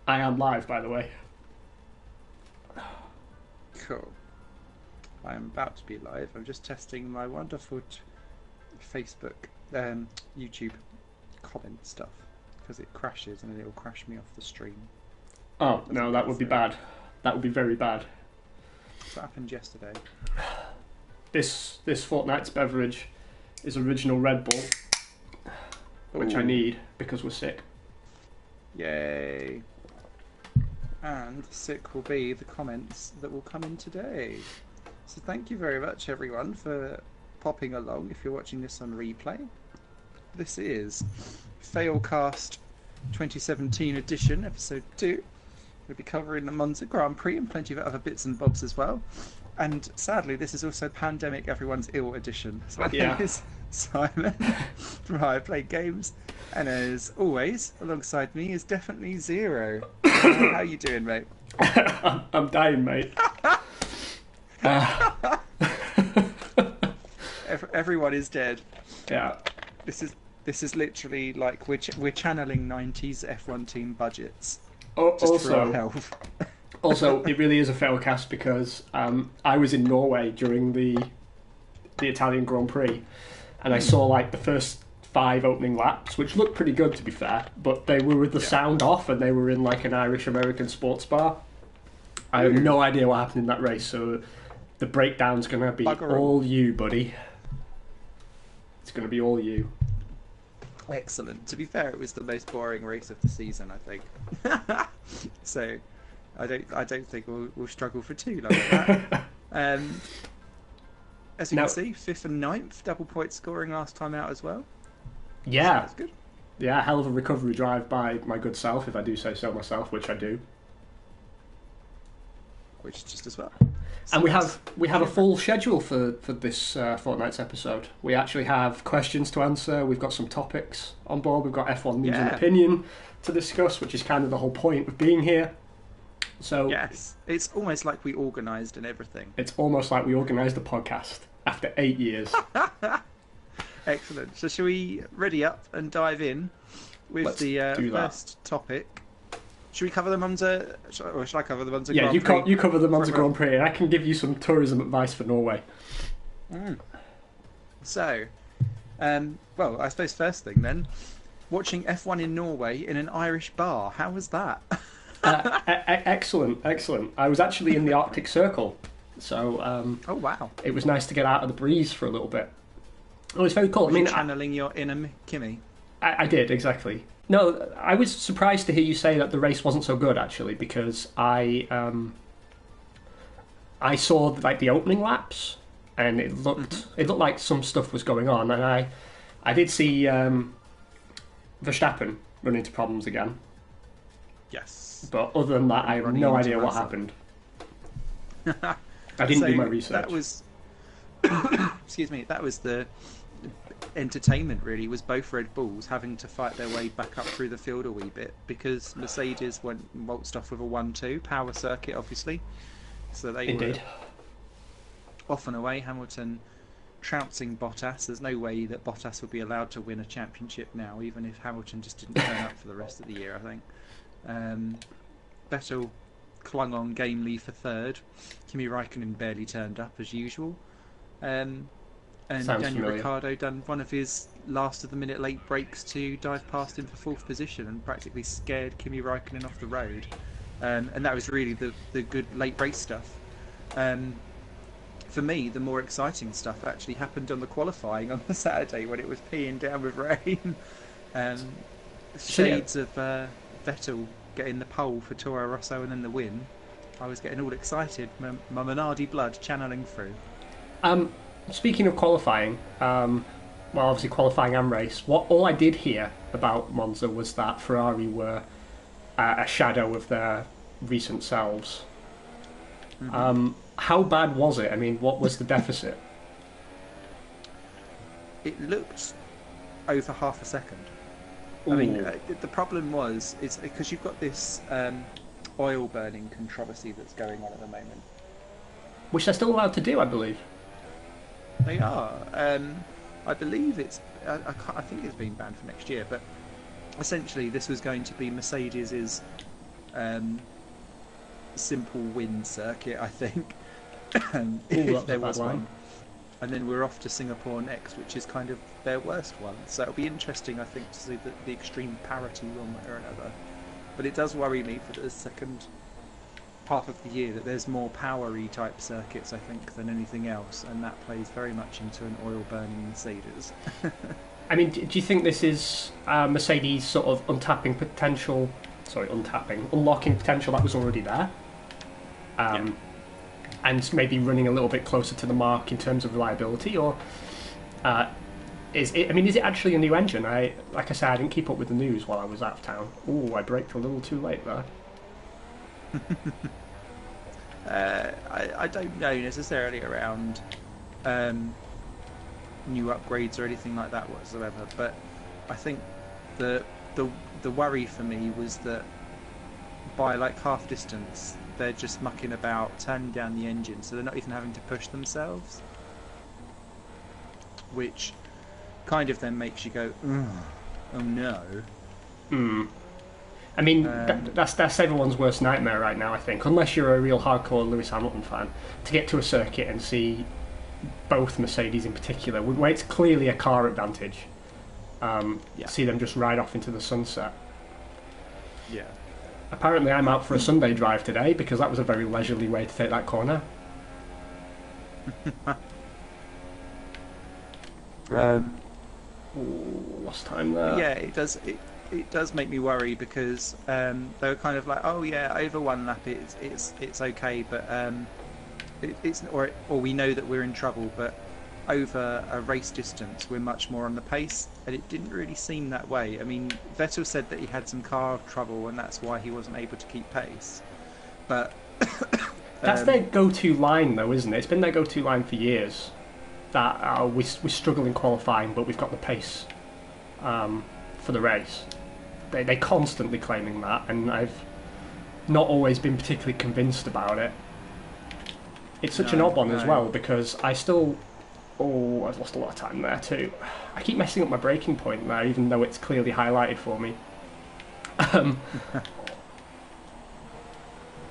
I am live, by the way. Cool. I am about to be live. I'm just testing my wonderful Facebook, YouTube comment stuff because it crashes and it'll crash me off the stream. Oh, no, that would be bad. That would be very bad. What happened yesterday? This fortnight's beverage is original Red Bull, which I need because we're sick. Yay. And sick will be the comments that will come in today. So thank you very much, everyone, for popping along if you're watching this on replay. This is Failcast 2017 edition, episode 2. We'll be covering the Monza Grand Prix and plenty of other bits and bobs as well. And sadly, this is also Pandemic Everyone's Ill edition. So my name is Simon from How I Play Games. And as always, alongside me is definitely Zero. How you doing, mate? I'm dying, mate. Everyone is dead. Yeah. This is literally like we're channeling 90s F1 team budgets. Also, for our health. Also, it really is a failcast because I was in Norway during the Italian Grand Prix, and I saw like the first 5 opening laps, which looked pretty good to be fair, but they were with the sound off and they were in like an Irish-American sports bar. I have no idea what happened in that race, so the breakdown's going to be all you, buddy. It's going to be all you. Excellent. To be fair, it was the most boring race of the season, I think. So I don't think we'll struggle for too long with that. As you can see, 5th and 9th, double point scoring last time out as well. Yeah. So that's good. Yeah, hell of a recovery drive by my good self, if I do say so myself, which I do. Which is just as well. And we have a full schedule for this fortnight's episode. We actually have questions to answer. We've got some topics on board. We've got F1 news and opinion to discuss, which is kind of the whole point of being here. So yes, it's almost like we organised and everything. It's almost like we organised a podcast after 8 years. Excellent. So shall we ready up and dive in with the first topic? Should we cover the Monza, or should I cover the Monza Grand Prix? Yeah, you cover the Monza Grand Prix, and I can give you some tourism advice for Norway. So, well, I suppose first thing then, watching F1 in Norway in an Irish bar, how was that? Excellent. I was actually in the Arctic Circle, so oh wow, it was nice to get out of the breeze for a little bit. It was very cool. I mean, channeling your inner Kimmy. I did, exactly. No, I was surprised to hear you say that the race wasn't so good, actually, because I saw like the opening laps, and it looked like some stuff was going on, and I did see Verstappen run into problems again. Yes. But other than that, I have no idea what happened. I didn't do my research. That was, excuse me, that was the entertainment really, was both Red Bulls having to fight their way back up through the field a wee bit because Mercedes waltzed off with a 1-2 power circuit, obviously. So they were off and away. Hamilton trouncing Bottas. There's no way that Bottas would be allowed to win a championship now, even if Hamilton just didn't turn up for the rest of the year, I think. Vettel clung on gamely for 3rd. Kimi Raikkonen barely turned up as usual. And Daniel Ricciardo done one of his last of the minute late breaks to dive past him for 4th position and practically scared Kimi Raikkonen off the road. And that was really the good late race stuff. For me, the more exciting stuff actually happened on the qualifying on the Saturday when it was peeing down with rain. Shades of Vettel getting the pole for Toro Rosso and then the win. I was getting all excited, my Minardi blood channeling through. Speaking of qualifying, well, obviously qualifying and race, all I did hear about Monza was that Ferrari were a shadow of their recent selves. How bad was it? I mean, what was the deficit? It looked over half a second. Ooh. I mean, the problem was, it's because you've got this oil burning controversy that's going on at the moment. Which they're still allowed to do, I believe. They are. I believe it's. I think it's been banned for next year. But essentially, this was going to be Mercedes's simple win circuit, I think. Ooh, If that's there a bad was line. one. And then we're off to Singapore next, which is kind of their worst one. So it'll be interesting, I think, to see the extreme parity one way or another. But it does worry me for the second half of the year that there's more powery type circuits, I think, than anything else, and that plays very much into an oil burning Mercedes. I mean, do you think this is Mercedes sort of unlocking potential that was already there? Yeah. And maybe running a little bit closer to the mark in terms of reliability, or is it? I mean, is it actually a new engine? Like I said, I didn't keep up with the news while I was out of town. Ooh, I braked a little too late there. I don't know necessarily around new upgrades or anything like that whatsoever, but I think the worry for me was that by like half distance they're just mucking about, turning down the engine, so they're not even having to push themselves, which kind of then makes you go, oh no. I mean, that's everyone's worst nightmare right now, I think, unless you're a real hardcore Lewis Hamilton fan, to get to a circuit and see both Mercedes in particular, where it's clearly a car advantage, see them just ride off into the sunset. Yeah. Apparently I'm out for a Sunday drive today, because that was a very leisurely way to take that corner. Lost time there. Yeah, it does make me worry, because they were kind of like, oh yeah, over one lap it's okay, but it's or we know that we're in trouble, but over a race distance we're much more on the pace, and it didn't really seem that way. I mean, Vettel said that he had some car trouble and that's why he wasn't able to keep pace, but that's their go-to line though, isn't it? It's been their go-to line for years, that we struggle in qualifying but we've got the pace for the race. They're constantly claiming that, and I've not always been particularly convinced about it. It's such an odd one as well, because I still... Oh, I've lost a lot of time there too. I keep messing up my braking point there, even though it's clearly highlighted for me.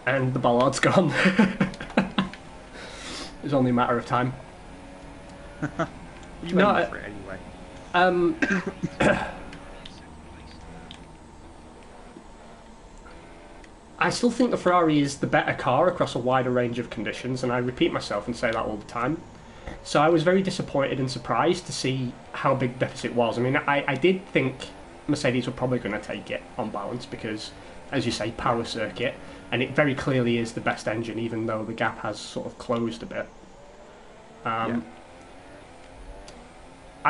And the bollard's gone. It's only a matter of time. You went for it anyway. I still think the Ferrari is the better car across a wider range of conditions, and I repeat myself and say that all the time. So I was very disappointed and surprised to see how big the deficit was. I mean, I did think Mercedes were probably going to take it on balance because, as you say, power circuit, and it very clearly is the best engine, even though the gap has sort of closed a bit. I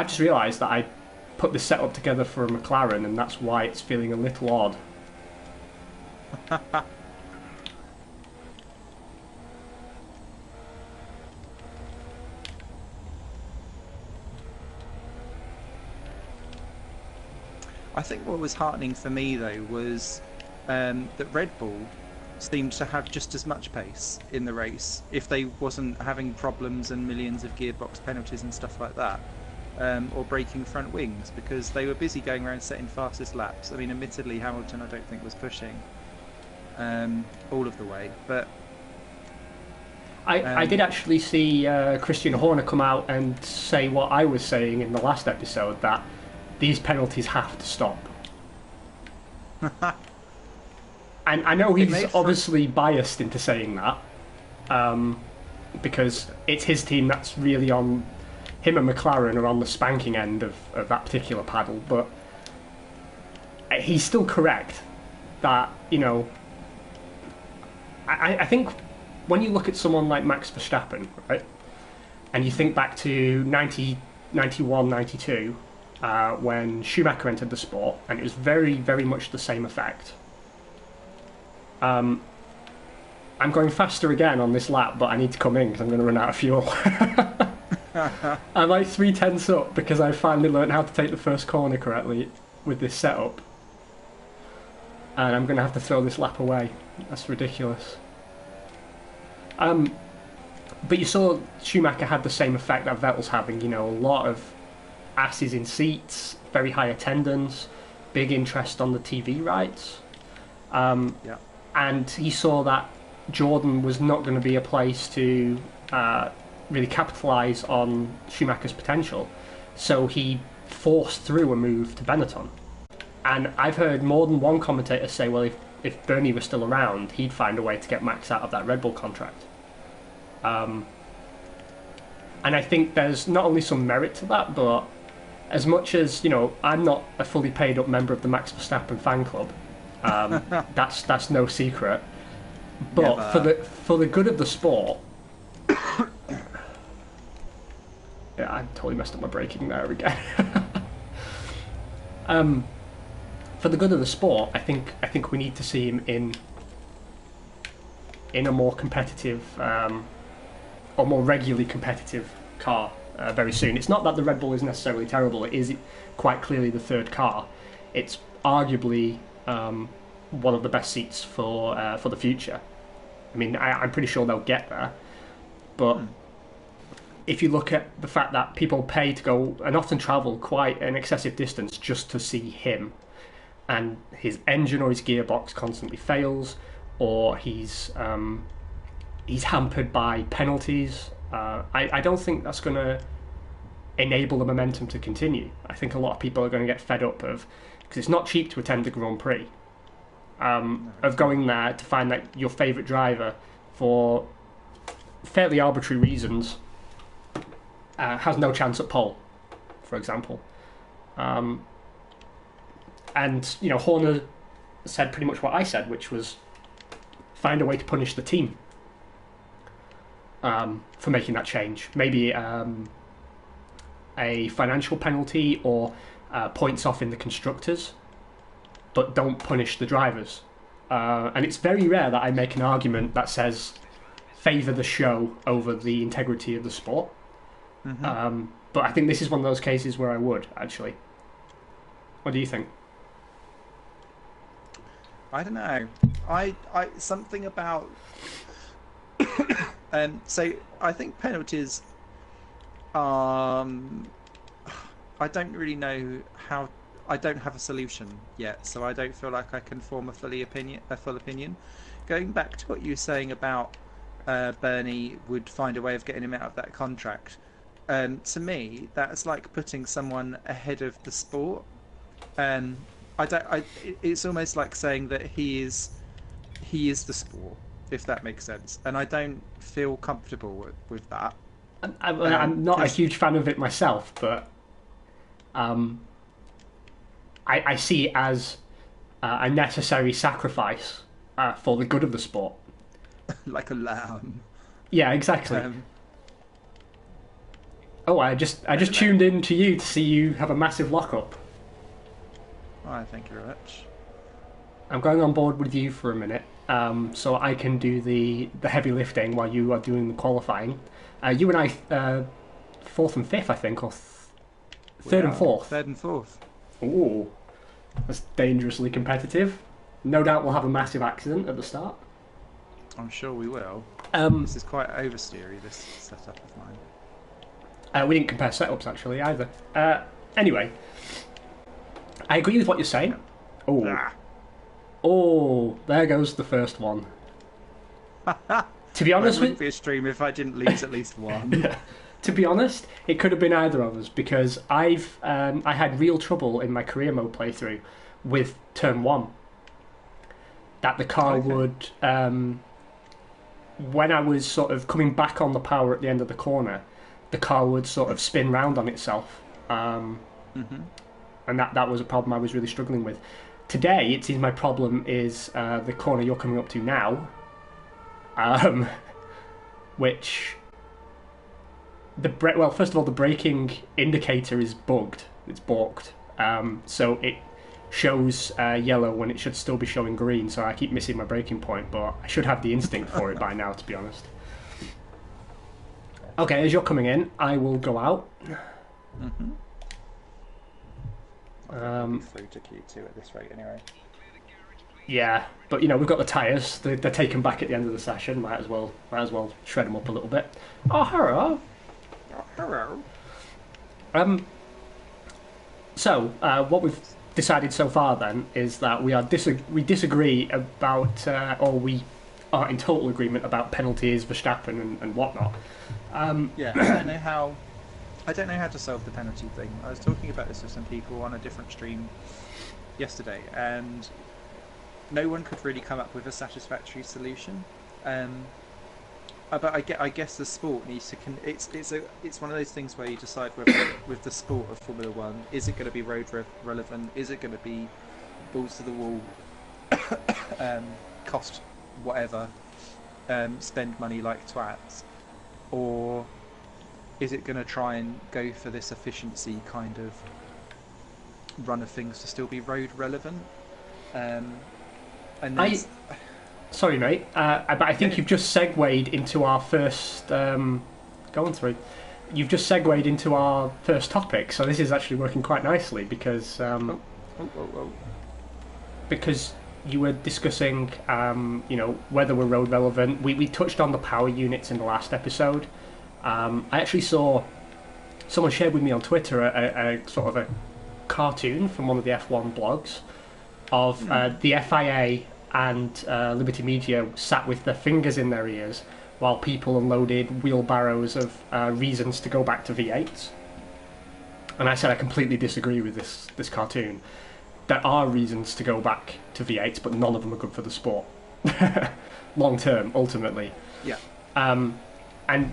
just realised that I put the setup together for a McLaren, and that's why it's feeling a little odd. I think what was heartening for me though was that Red Bull seemed to have just as much pace in the race if they wasn't having problems and millions of gearbox penalties and stuff like that, or breaking front wings, because they were busy going around setting fastest laps. I mean, admittedly Hamilton I don't think was pushing all of the way, but I did actually see Christian Horner come out and say what I was saying in the last episode, that these penalties have to stop. And I know he's obviously biased into saying that, because it's his team that's really on... Him and McLaren are on the spanking end of that particular paddle, but he's still correct that, you know... I think when you look at someone like Max Verstappen, right, and you think back to 90, 91, 92, when Schumacher entered the sport, and it was very, very much the same effect. I'm going faster again on this lap, but I need to come in because I'm going to run out of fuel. I'm like 3/10 up because I finally learned how to take the first corner correctly with this setup. And I'm going to have to throw this lap away. That's ridiculous. But you saw Schumacher had the same effect that Vettel's having, you know, a lot of asses in seats, very high attendance, big interest on the TV rights. Yeah. and he saw that Jordan was not going to be a place to really capitalise on Schumacher's potential, so he forced through a move to Benetton. And I've heard more than one commentator say, well, if Bernie was still around, he'd find a way to get Max out of that Red Bull contract. And I think there's not only some merit to that, but as much as, I'm not a fully paid up member of the Max Verstappen fan club, that's no secret. But for the good of the sport, yeah, I totally messed up my braking there again. For the good of the sport, I think we need to see him in a more competitive, or more regularly competitive car very soon. It's not that the Red Bull is necessarily terrible. It is quite clearly the third car. It's arguably one of the best seats for the future. I mean, I'm pretty sure they'll get there, but if you look at the fact that people pay to go and often travel quite an excessive distance just to see him, and his engine or his gearbox constantly fails, or he's hampered by penalties, I don't think that's going to enable the momentum to continue. I think a lot of people are going to get fed up because it's not cheap to attend the Grand Prix, of going there to find that your favourite driver, for fairly arbitrary reasons, has no chance at pole, for example. And Horner said pretty much what I said, which was find a way to punish the team for making that change. Maybe a financial penalty or points off in the constructors, but don't punish the drivers. And it's very rare that I make an argument that says favour the show over the integrity of the sport. Mm-hmm. But I think this is one of those cases where I would, actually. What do you think? I don't know. I something about so I think penalties, I don't really know how. I don't have a solution yet, so I don't feel like I can form a full opinion. Going back to what you were saying about Bernie would find a way of getting him out of that contract, to me that's like putting someone ahead of the sport. It's almost like saying that he is the sport, if that makes sense, and I don't feel comfortable with that. I'm not a huge fan of it myself, but I see it as a necessary sacrifice for the good of the sport. Like a lamb. Yeah, exactly. I just tuned in to you to see you have a massive lockup. Thank you very much. I'm going on board with you for a minute, so I can do the heavy lifting while you are doing the qualifying. You and I, fourth and fifth, I think, or third and fourth. Third and fourth. Ooh, that's dangerously competitive. No doubt we'll have a massive accident at the start. I'm sure we will. This is quite oversteery, this setup of mine. We didn't compare setups, actually, either. Anyway, I agree with what you're saying. Oh, there goes the first one. To be honest, it wouldn't be a stream if I didn't lose at least one. To be honest, it could have been either of us, because I had real trouble in my career mode playthrough with turn one. That the car would, when I was sort of coming back on the power at the end of the corner, the car would sort of spin round on itself. And that was a problem I was really struggling with. Today, it seems my problem is the corner you're coming up to now, which first of all, the braking indicator is bugged. It's balked, so it shows yellow when it should still be showing green. So I keep missing my braking point, but I should have the instinct for it by now, to be honest. Okay, as you're coming in, I will go out. Through to Q2 at this rate, anyway. Yeah, but we've got the tyres. They're taken back at the end of the session. Might as well shred them up a little bit. Oh, hello. Oh, hello. So what we've decided so far then is that we disagree about, or we are in total agreement about penalties, Verstappen, and whatnot. Yeah, I don't know how to solve the penalty thing. I was talking about this with some people on a different stream yesterday, and no one could really come up with a satisfactory solution. But I guess the sport needs to. It's one of those things where you decide whether, with the sport of Formula One, is it going to be road relevant? Is it going to be balls to the wall? Cost whatever, spend money like twats, or is it going to try and go for this efficiency kind of run of things to still be road relevant? Sorry, mate, but I think you've just segued into our first. Going through, you've just segued into our first topic. So this is actually working quite nicely because because you were discussing, whether we're road relevant. We touched on the power units in the last episode. I actually saw someone shared with me on Twitter a sort of a cartoon from one of the F1 blogs of the FIA and Liberty Media sat with their fingers in their ears while people unloaded wheelbarrows of reasons to go back to V8s. And I said I completely disagree with this cartoon. There are reasons to go back to V8s, but none of them are good for the sport. Long term, ultimately. Yeah. And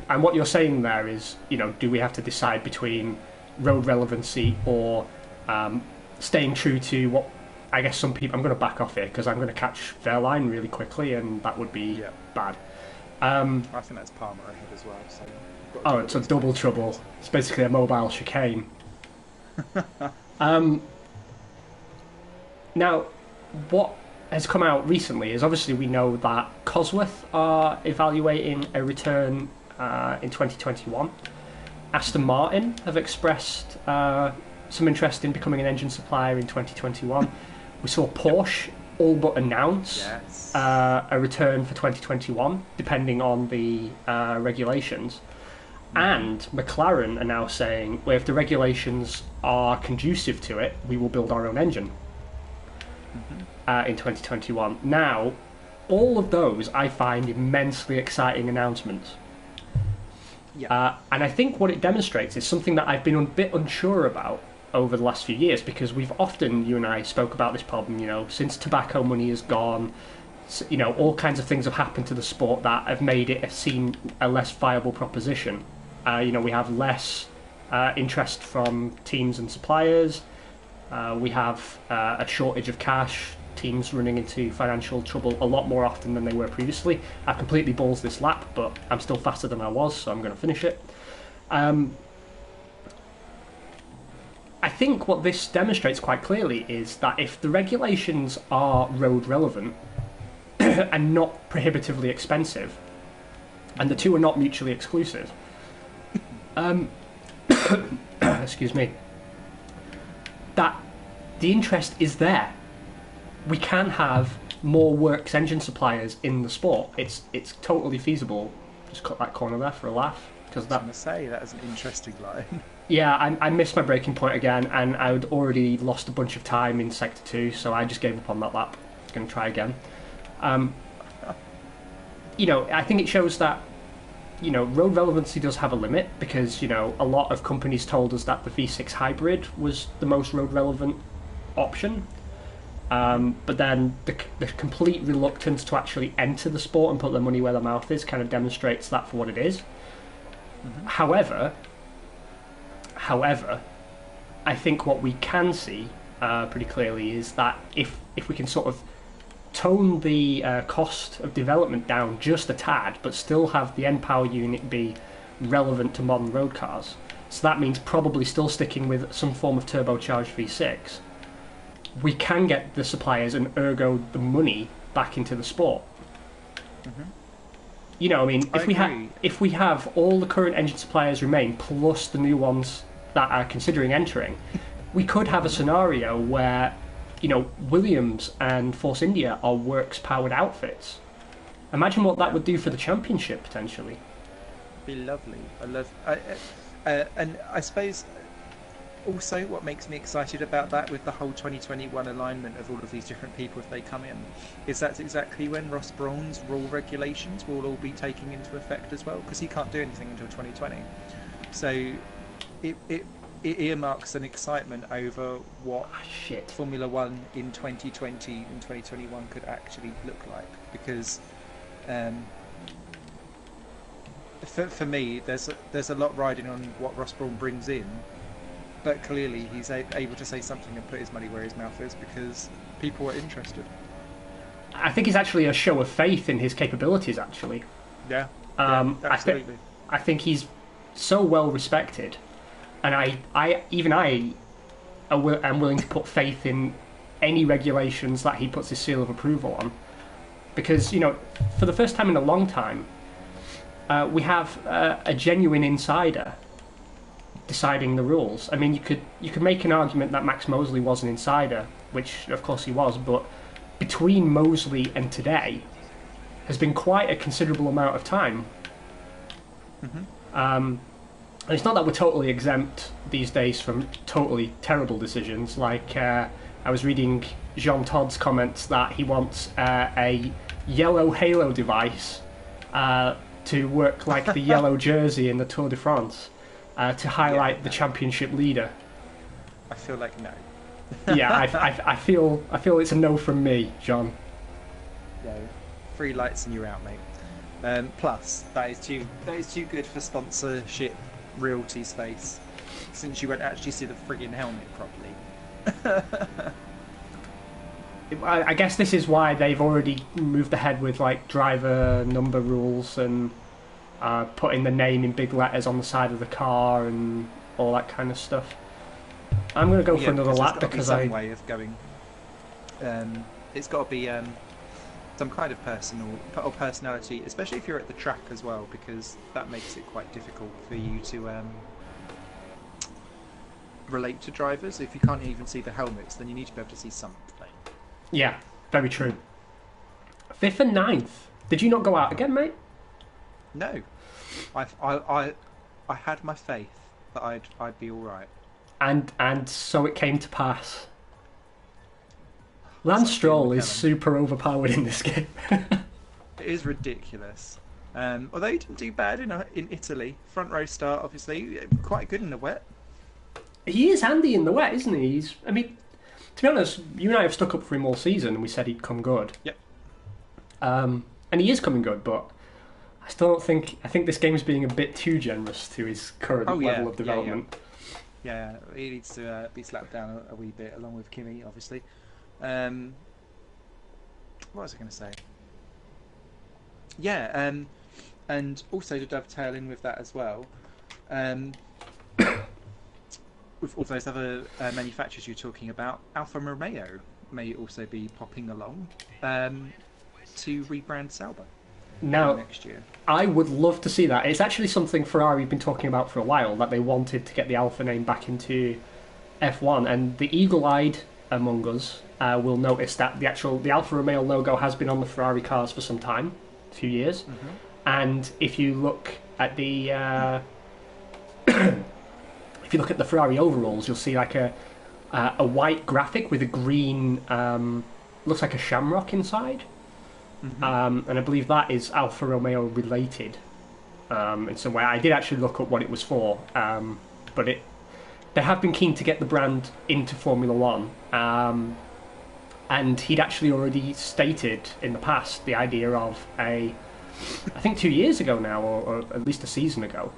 what you're saying there is, do we have to decide between road relevancy or staying true to what I guess some people... I'm going to back off here because I'm going to catch their line really quickly and that would be bad. I think that's Palmer ahead as well. So it's a double trouble. It's basically a mobile chicane. Now, what has come out recently is obviously we know that Cosworth are evaluating a return in 2021. Aston Martin have expressed some interest in becoming an engine supplier in 2021. We saw Porsche all but announce a return for 2021, depending on the regulations. And McLaren are now saying, well, if the regulations are conducive to it, we will build our own engine in 2021. Now, all of those I find immensely exciting announcements. And I think what it demonstrates is something that I've been a bit unsure about over the last few years, because we've often, you and I, spoke about this problem, since tobacco money is gone, all kinds of things have happened to the sport that have made it seem a less viable proposition. We have less interest from teams and suppliers. We have a shortage of cash, teams running into financial trouble a lot more often than they were previously. I've completely balls this lap, but I'm still faster than I was, so I'm going to finish it. I think what this demonstrates quite clearly is that if the regulations are road relevant and not prohibitively expensive, and the two are not mutually exclusive, excuse me, that the interest is there. We can have more works engine suppliers in the sport. It's totally feasible. Just cut that corner there for a laugh. I was going to say, that is an interesting line. Yeah, I missed my breaking point again, and I had already lost a bunch of time in Sector 2, so I just gave up on that lap. I was going to try again. I think it shows that, road relevancy does have a limit, because, a lot of companies told us that the V6 hybrid was the most road relevant option. But then the complete reluctance to actually enter the sport and put their money where their mouth is kind of demonstrates that for what it is. However, I think what we can see pretty clearly is that if we can sort of tone the cost of development down just a tad, but still have the N-Power unit be relevant to modern road cars, so that means probably still sticking with some form of turbocharged V6, we can get the suppliers and ergo the money back into the sport. If we have all the current engine suppliers remain plus the new ones that are considering entering, we could have a scenario where, Williams and Force India are works-powered outfits. Imagine what that would do for the championship, potentially. Be lovely. And I suppose also, what makes me excited about that with the whole 2021 alignment of all of these different people if they come in, is that's exactly when Ross Brawn's rule regulations will all be taking into effect as well, because he can't do anything until 2020. So it earmarks an excitement over what Formula One in 2020 and 2021 could actually look like, because for me, there's a lot riding on what Ross Brawn brings in, but clearly he's able to say something and put his money where his mouth is because people are interested. I think it's actually a show of faith in his capabilities, actually. Yeah, absolutely. I think he's so well respected, and I am willing to put faith in any regulations that he puts his seal of approval on, because, you know, for the first time in a long time, we have a genuine insider deciding the rules. I mean, you could make an argument that Max Mosley was an insider, which of course he was, but between Mosley and today has been quite a considerable amount of time. And it's not that we're totally exempt these days from totally terrible decisions. Like, I was reading Jean Todd's comments that he wants a yellow halo device to work like the yellow jersey in the Tour de France, to highlight the championship leader. I feel like no. Yeah, I feel it's a no from me, John. No, 3 lights and you're out, mate. Plus, that is too good for sponsorship realty space, since you won't actually see the friggin' helmet properly. I guess this is why they've already moved ahead with like driver number rules and putting the name in big letters on the side of the car and all that kind of stuff. I'm going to go for another lap because some way of going. It's got to be some kind of personality, especially if you're at the track as well, because that makes it quite difficult for you to relate to drivers. If you can't even see the helmets, then you need to be able to see something. Yeah, very true. 5th and 9th. Did you not go out again, mate? No, I had my faith that I'd be all right. And so it came to pass. Lance Stroll is super overpowered in this game. It is ridiculous. Although he didn't do bad in Italy. Front row start, obviously, quite good in the wet. He is handy in the wet, isn't he? I mean, to be honest, you and I have stuck up for him all season, and we said he'd come good. Yep. And he is coming good, but I still don't think. I think this game's being a bit too generous to his current level of development. Yeah, he needs to be slapped down a wee bit, along with Kimi, obviously. What was I going to say? Yeah, and also to dovetail in with that as well, with all those other manufacturers you're talking about, Alfa Romeo may also be popping along to rebrand Sauber next year. I would love to see that. It's actually something Ferrari have been talking about for a while, that they wanted to get the Alfa name back into F1, and the eagle-eyed among us will notice that the Alfa Romeo logo has been on the Ferrari cars for some time, a few years, and if you look at the if you look at the Ferrari overalls, you'll see like a white graphic with a green looks like a shamrock inside. And I believe that is Alfa Romeo related in some way. I did actually look up what it was for, but they have been keen to get the brand into Formula One, and he'd actually already stated in the past the idea of I think 2 years ago now, or at least a season ago,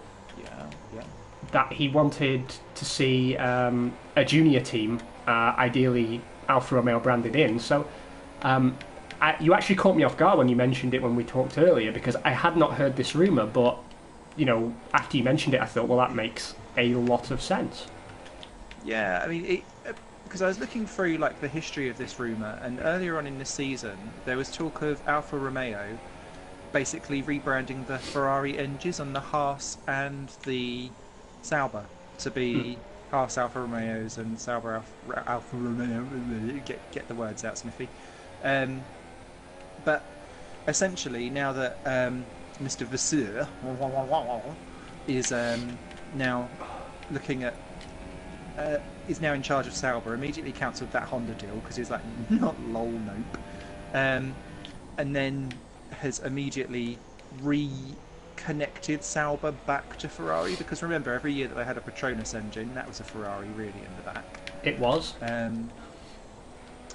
that he wanted to see a junior team, ideally Alfa Romeo branded in. So you actually caught me off guard when you mentioned it when we talked earlier, because I had not heard this rumour, but you know, after you mentioned it, I thought, well, that makes a lot of sense. Yeah, I mean, because I was looking through like the history of this rumour, and earlier on in the season, there was talk of Alfa Romeo basically rebranding the Ferrari engines on the Haas and the Sauber to be Haas Alfa Romeos and Sauber Alfa Romeo. Get the words out, Smithy. But essentially, now that Mr. Vasseur is now looking at is now in charge of Sauber, immediately cancelled that Honda deal because he's like, not lol, nope. And then has immediately reconnected Sauber back to Ferrari, because remember, every year that they had a Petronas engine, that was a Ferrari really in the back. It was.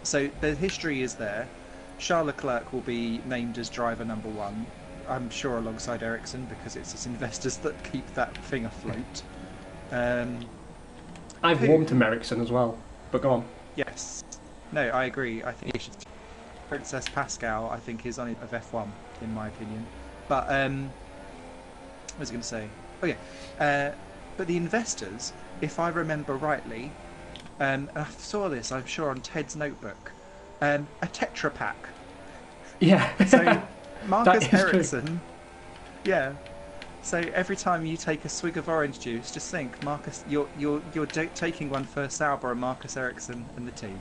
So the history is there. Charles Leclerc will be named as driver number 1, I'm sure, alongside Ericsson, because it's his investors that keep that thing afloat. I've warmed to Ericsson as well, but go on. Yes. No, I agree. I think he should. Princess Pascal, I think, is on of F1, in my opinion. But, what was I going to say? Okay. But the investors, if I remember rightly, and I saw this, I'm sure, on Ted's notebook, a Tetra Pak. Yeah. So Marcus Ericsson, yeah. So every time you take a swig of orange juice, just think, Marcus, you're taking one for Sauber and Marcus Ericsson and the team.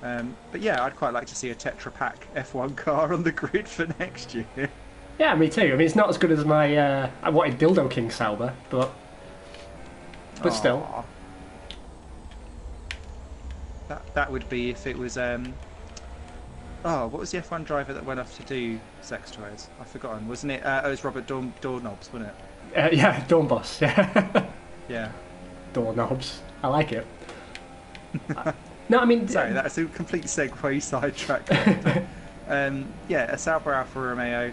But yeah, I'd quite like to see a Tetra Pak F1 car on the grid for next year. Yeah, me too. I mean, it's not as good as my I wanted Dildo King Sauber, but still. That would be if it was what was the F1 driver that went off to do sex toys? I've forgotten. Wasn't it? It was Robert Doorknobs, wasn't it? Yeah, Dornbos. Yeah. Yeah. Doorknobs. I like it. No, I mean... Sorry, that's a complete segue sidetrack. Yeah, a Sauber Alfa Romeo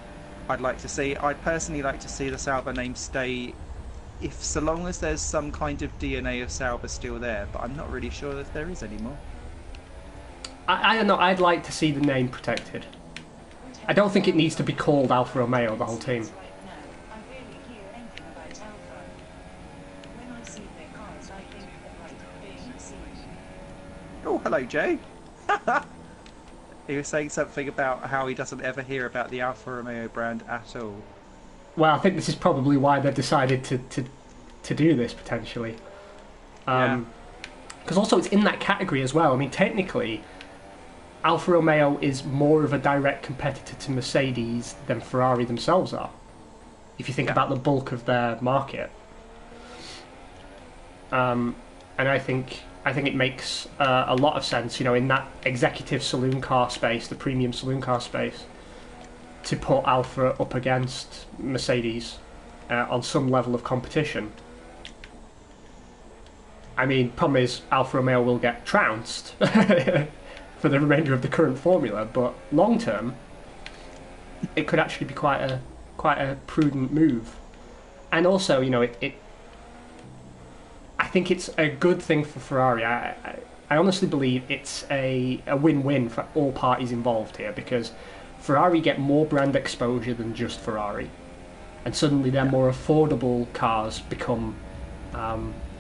I'd like to see. I'd personally like to see the Sauber name stay, so long as there's some kind of DNA of Sauber still there, but I'm not really sure if there is anymore. I don't know, I'd like to see the name protected. I don't think it needs to be called Alfa Romeo, the whole team. Oh, hello, Jay. He was saying something about how he doesn't ever hear about the Alfa Romeo brand at all. Well, I think this is probably why they've decided to do this, potentially. Because also it's in that category as well. I mean, technically, Alfa Romeo is more of a direct competitor to Mercedes than Ferrari themselves are, if you think about the bulk of their market. And I think it makes a lot of sense, you know, in that executive saloon car space, the premium saloon car space, to put Alfa up against Mercedes on some level of competition. I mean, problem is Alfa Romeo will get trounced for the remainder of the current formula, but long term, it could actually be quite a prudent move. And also, you know, I think it's a good thing for Ferrari. I honestly believe it's a win-win for all parties involved here, because Ferrari get more brand exposure than just Ferrari, and suddenly their more affordable cars become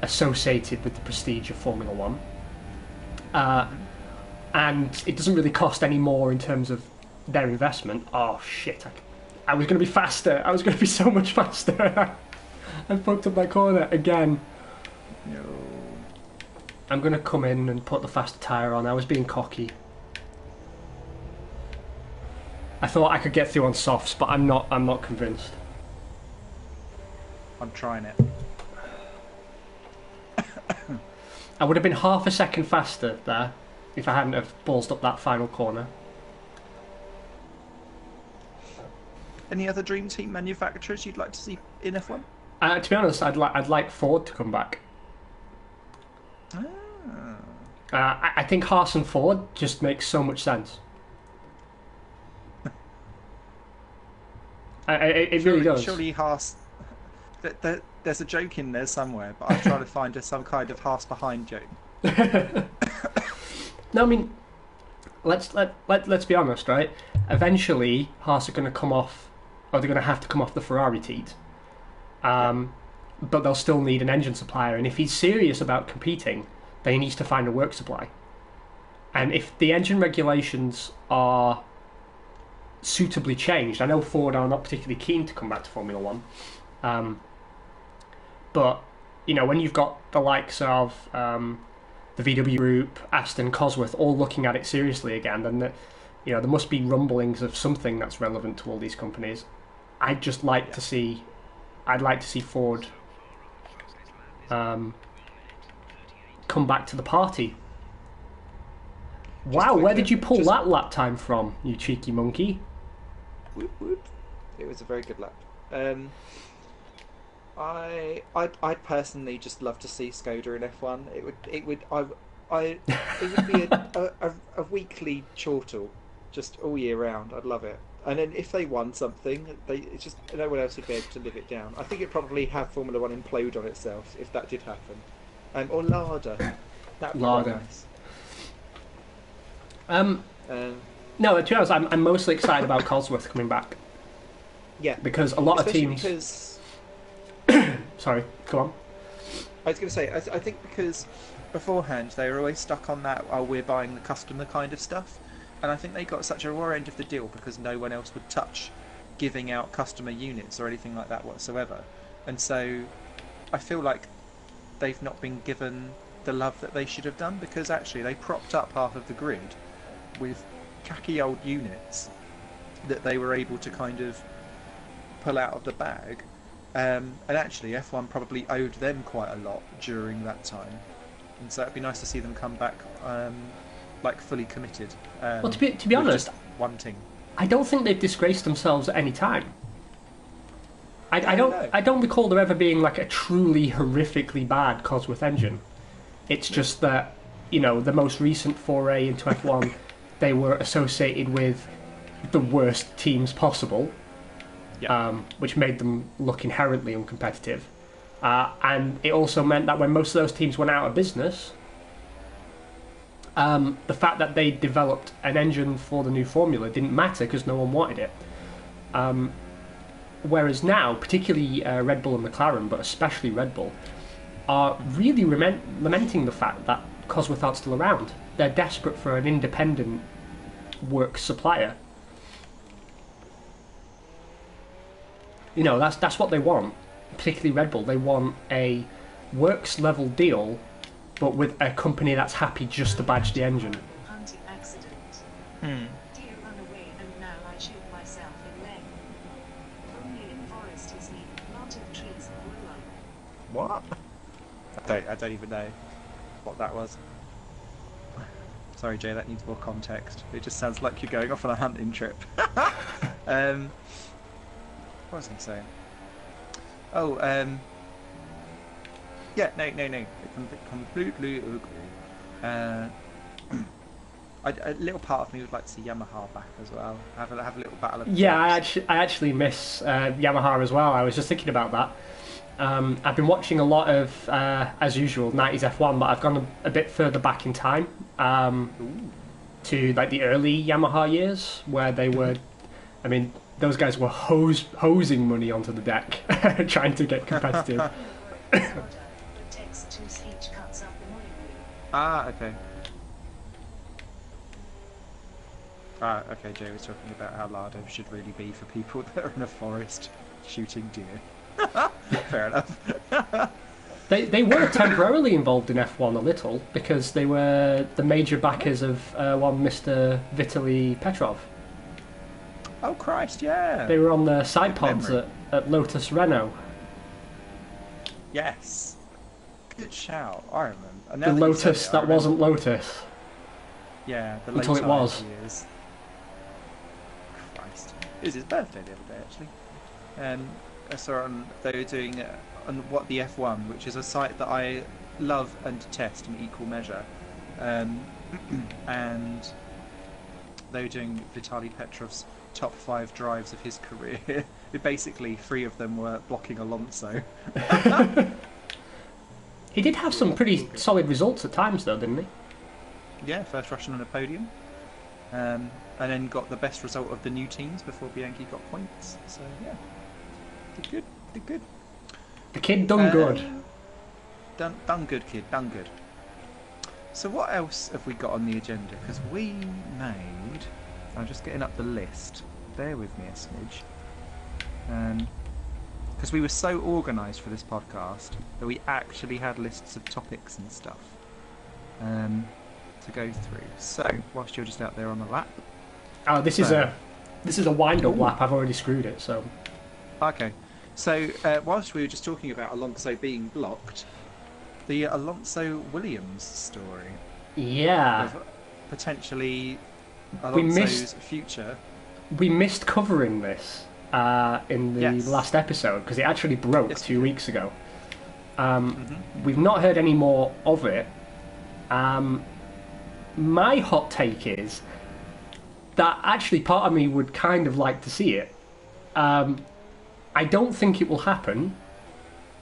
associated with the prestige of Formula One. And it doesn't really cost any more in terms of their investment. Oh shit, I was going to be faster. I was going to be so much faster. I fucked up my corner again. No. I'm going to come in and put the faster tyre on. I was being cocky. I thought I could get through on softs, but I'm not convinced. I'm trying it. I would have been half a second faster there if I hadn't have ballsed up that final corner. Any other dream team manufacturers you'd like to see in F1? To be honest, I'd like Ford to come back. I think Haas and Ford just makes so much sense. It really does. Surely Haas... There's a joke in there somewhere, but I'm trying to find some kind of Haas behind joke. No, I mean, let's be honest, right? Eventually, Haas are going to come off, or they're going to have to come off the Ferrari teat. But they'll still need an engine supplier, and if he's serious about competing, then he needs to find a work supply. And if the engine regulations are suitably changed, I know Ford are not particularly keen to come back to Formula One, but you know, when you've got the likes of the VW Group, Aston, Cosworth, all looking at it seriously again, then you know there must be rumblings of something that's relevant to all these companies. I'd like to see Ford come back to the party. Wow, where did you pull that lap time from, you cheeky monkey? Whoop, whoop. It was a very good lap. I'd personally just love to see Skoda in F1. It would be a weekly chortle, just all year round. I'd love it. And then if they won something, it's just no one else would be able to live it down. I think it'd probably have Formula One implode on itself if that did happen. Or Lada. That'd be nice. No, to be honest, I'm mostly excited about Cosworth coming back. Yeah, because a lot of teams. Sorry, go on. I was going to say, I think because beforehand they were always stuck on that, oh, we're buying the customer kind of stuff, and I think they got such a raw end of the deal because no one else would touch giving out customer units or anything like that whatsoever, and so I feel like they've not been given the love that they should have done, because actually they propped up half of the grid with khaki old units that they were able to kind of pull out of the bag, and actually F1 probably owed them quite a lot during that time, and so it'd be nice to see them come back like fully committed. Well, to be honest, wanting. I don't think they've disgraced themselves at any time. I don't recall there ever being like a truly horrifically bad Cosworth engine. It's just that, you know, the most recent foray into F1, they were associated with the worst teams possible. Yeah. Which made them look inherently uncompetitive. And it also meant that when most of those teams went out of business, the fact that they developed an engine for the new formula didn't matter because no one wanted it. Whereas now, particularly Red Bull and McLaren, but especially Red Bull, are really lamenting the fact that Cosworth aren't still around. They're desperate for an independent works supplier. You know, that's what they want, particularly Red Bull. They want a works level deal, but with a company that's happy just to badge the engine. Hunting accident. Deer run away and now I shoot myself in leg. Only in forest is needed, not in trees and willow. What? I don't even know what that was. Sorry, Jay, that needs more context. It just sounds like you're going off on a hunting trip. What was I saying? Oh, yeah, no. Completely agree. A little part of me would like to see Yamaha back as well. Have a little battle of. Yeah, I actually miss Yamaha as well. I was just thinking about that. I've been watching a lot of, as usual, 90s F1, but I've gone a bit further back in time to like the early Yamaha years where they were. I mean, those guys were hosing money onto the deck, trying to get competitive. Okay. Okay, Jay was talking about how Lardo should really be for people that are in a forest shooting deer. Fair enough. They were temporarily involved in F1 a little, because they were the major backers of one Mr. Vitaly Petrov. Oh Christ, yeah. They were on the side pods at Lotus Renault. Yes. Good shout. I remember. The Lotus that wasn't Lotus. Yeah, the until it was. Years. Christ. It was his birthday the other day, actually. I saw they were doing on What the F1, which is a site that I love and detest in equal measure. And they were doing Vitaly Petrov's top 5 drives of his career. Basically, 3 of them were blocking Alonso. He did have some pretty solid results at times, though, didn't he? Yeah, first Russian on a podium. And then got the best result of the new teams before Bianchi got points. So, yeah. Did good. The kid done good. Done good, kid, done good. So what else have we got on the agenda? Because we made... I'm just getting up the list. Bear with me a smidge. Because we were so organised for this podcast that we actually had lists of topics and stuff to go through. So, whilst you're just out there on the lap... Oh, this is a wind-up lap. I've already screwed it, so... Okay. So, whilst we were just talking about Alonso being blocked, the Alonso Williams story Yeah, of potentially we Alonso's future. we missed covering this in the Yes. last episode because it actually broke Yes, we 2 did. weeks ago. We've not heard any more of it. My hot take is that actually part of me would kind of like to see it. I don't think it will happen,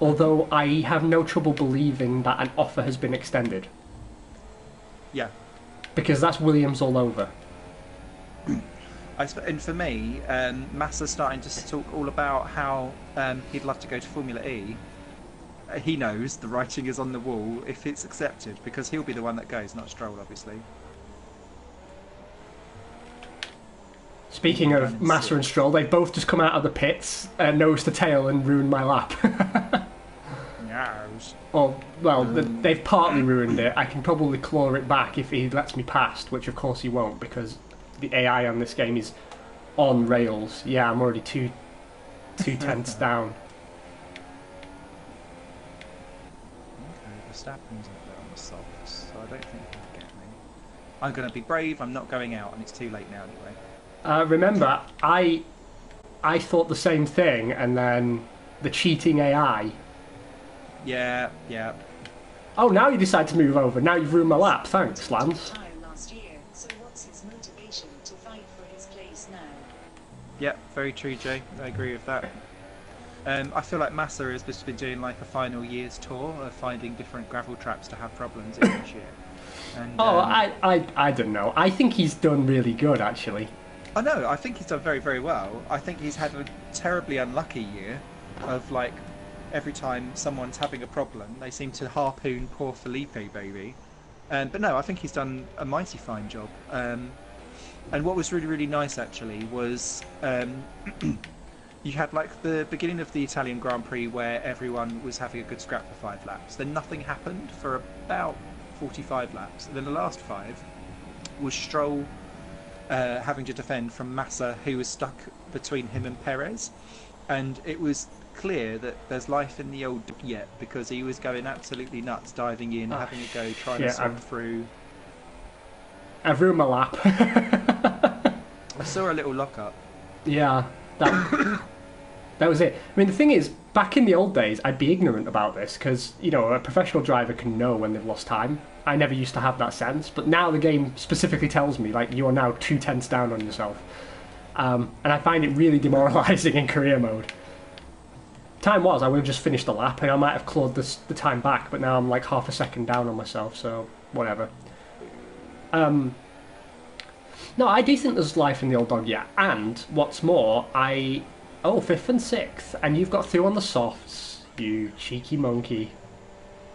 although I have no trouble believing that an offer has been extended, Yeah. because that's Williams all over. And for me, Massa's starting to talk all about how he'd love to go to Formula E. He knows the writing is on the wall if it's accepted, because he'll be the one that goes, not Stroll, obviously. Speaking of Massa and Stroll, they've both just come out of the pits, nose to tail, and ruined my lap. Yes. They've partly ruined it. I can probably claw it back if he lets me past, which of course he won't, because the AI on this game is on rails. Yeah, I'm already two tenths down. Okay, Verstappen's a bit on the soft, so I don't think he'll get me. I'm going to be brave, I'm not going out, and it's too late now anyway. Remember, I thought the same thing, and then the cheating AI. Yeah. Oh, now you decide to move over. Now you've ruined my lap. Thanks, Lance. Time last year, so what's his motivation to fight for his place now? Yep, very true, Jay. I agree with that. I feel like Massa has just been doing like a final year's tour of finding different gravel traps to have problems in each year. And, I don't know. I think he's done really good, actually. I know, I think he's done very, very well. I think he's had a terribly unlucky year of like every time someone's having a problem, they seem to harpoon poor Felipe, baby. But no, I think he's done a mighty fine job. And what was really, really nice actually was you had like the beginning of the Italian Grand Prix where everyone was having a good scrap for 5 laps. Then nothing happened for about 45 laps. And then the last 5 was Stroll having to defend from Massa, who was stuck between him and Perez. And it was clear that there's life in the old yet, because he was going absolutely nuts, diving in, having a go, trying to swim through. I've ruined my lap. I saw a little lock-up. Yeah, that was it. I mean, the thing is, back in the old days, I'd be ignorant about this, because, you know, a professional driver can know when they've lost time. I never used to have that sense, but now the game specifically tells me, like, you are now 2 tenths down on yourself. And I find it really demoralising in career mode. Time was, I would have just finished the lap, and I might have clawed the time back, but now I'm like half a second down on myself, so whatever. No, I do think there's life in the old dog yet, and what's more, 5th and 6th, and you've got through on the softs, you cheeky monkey.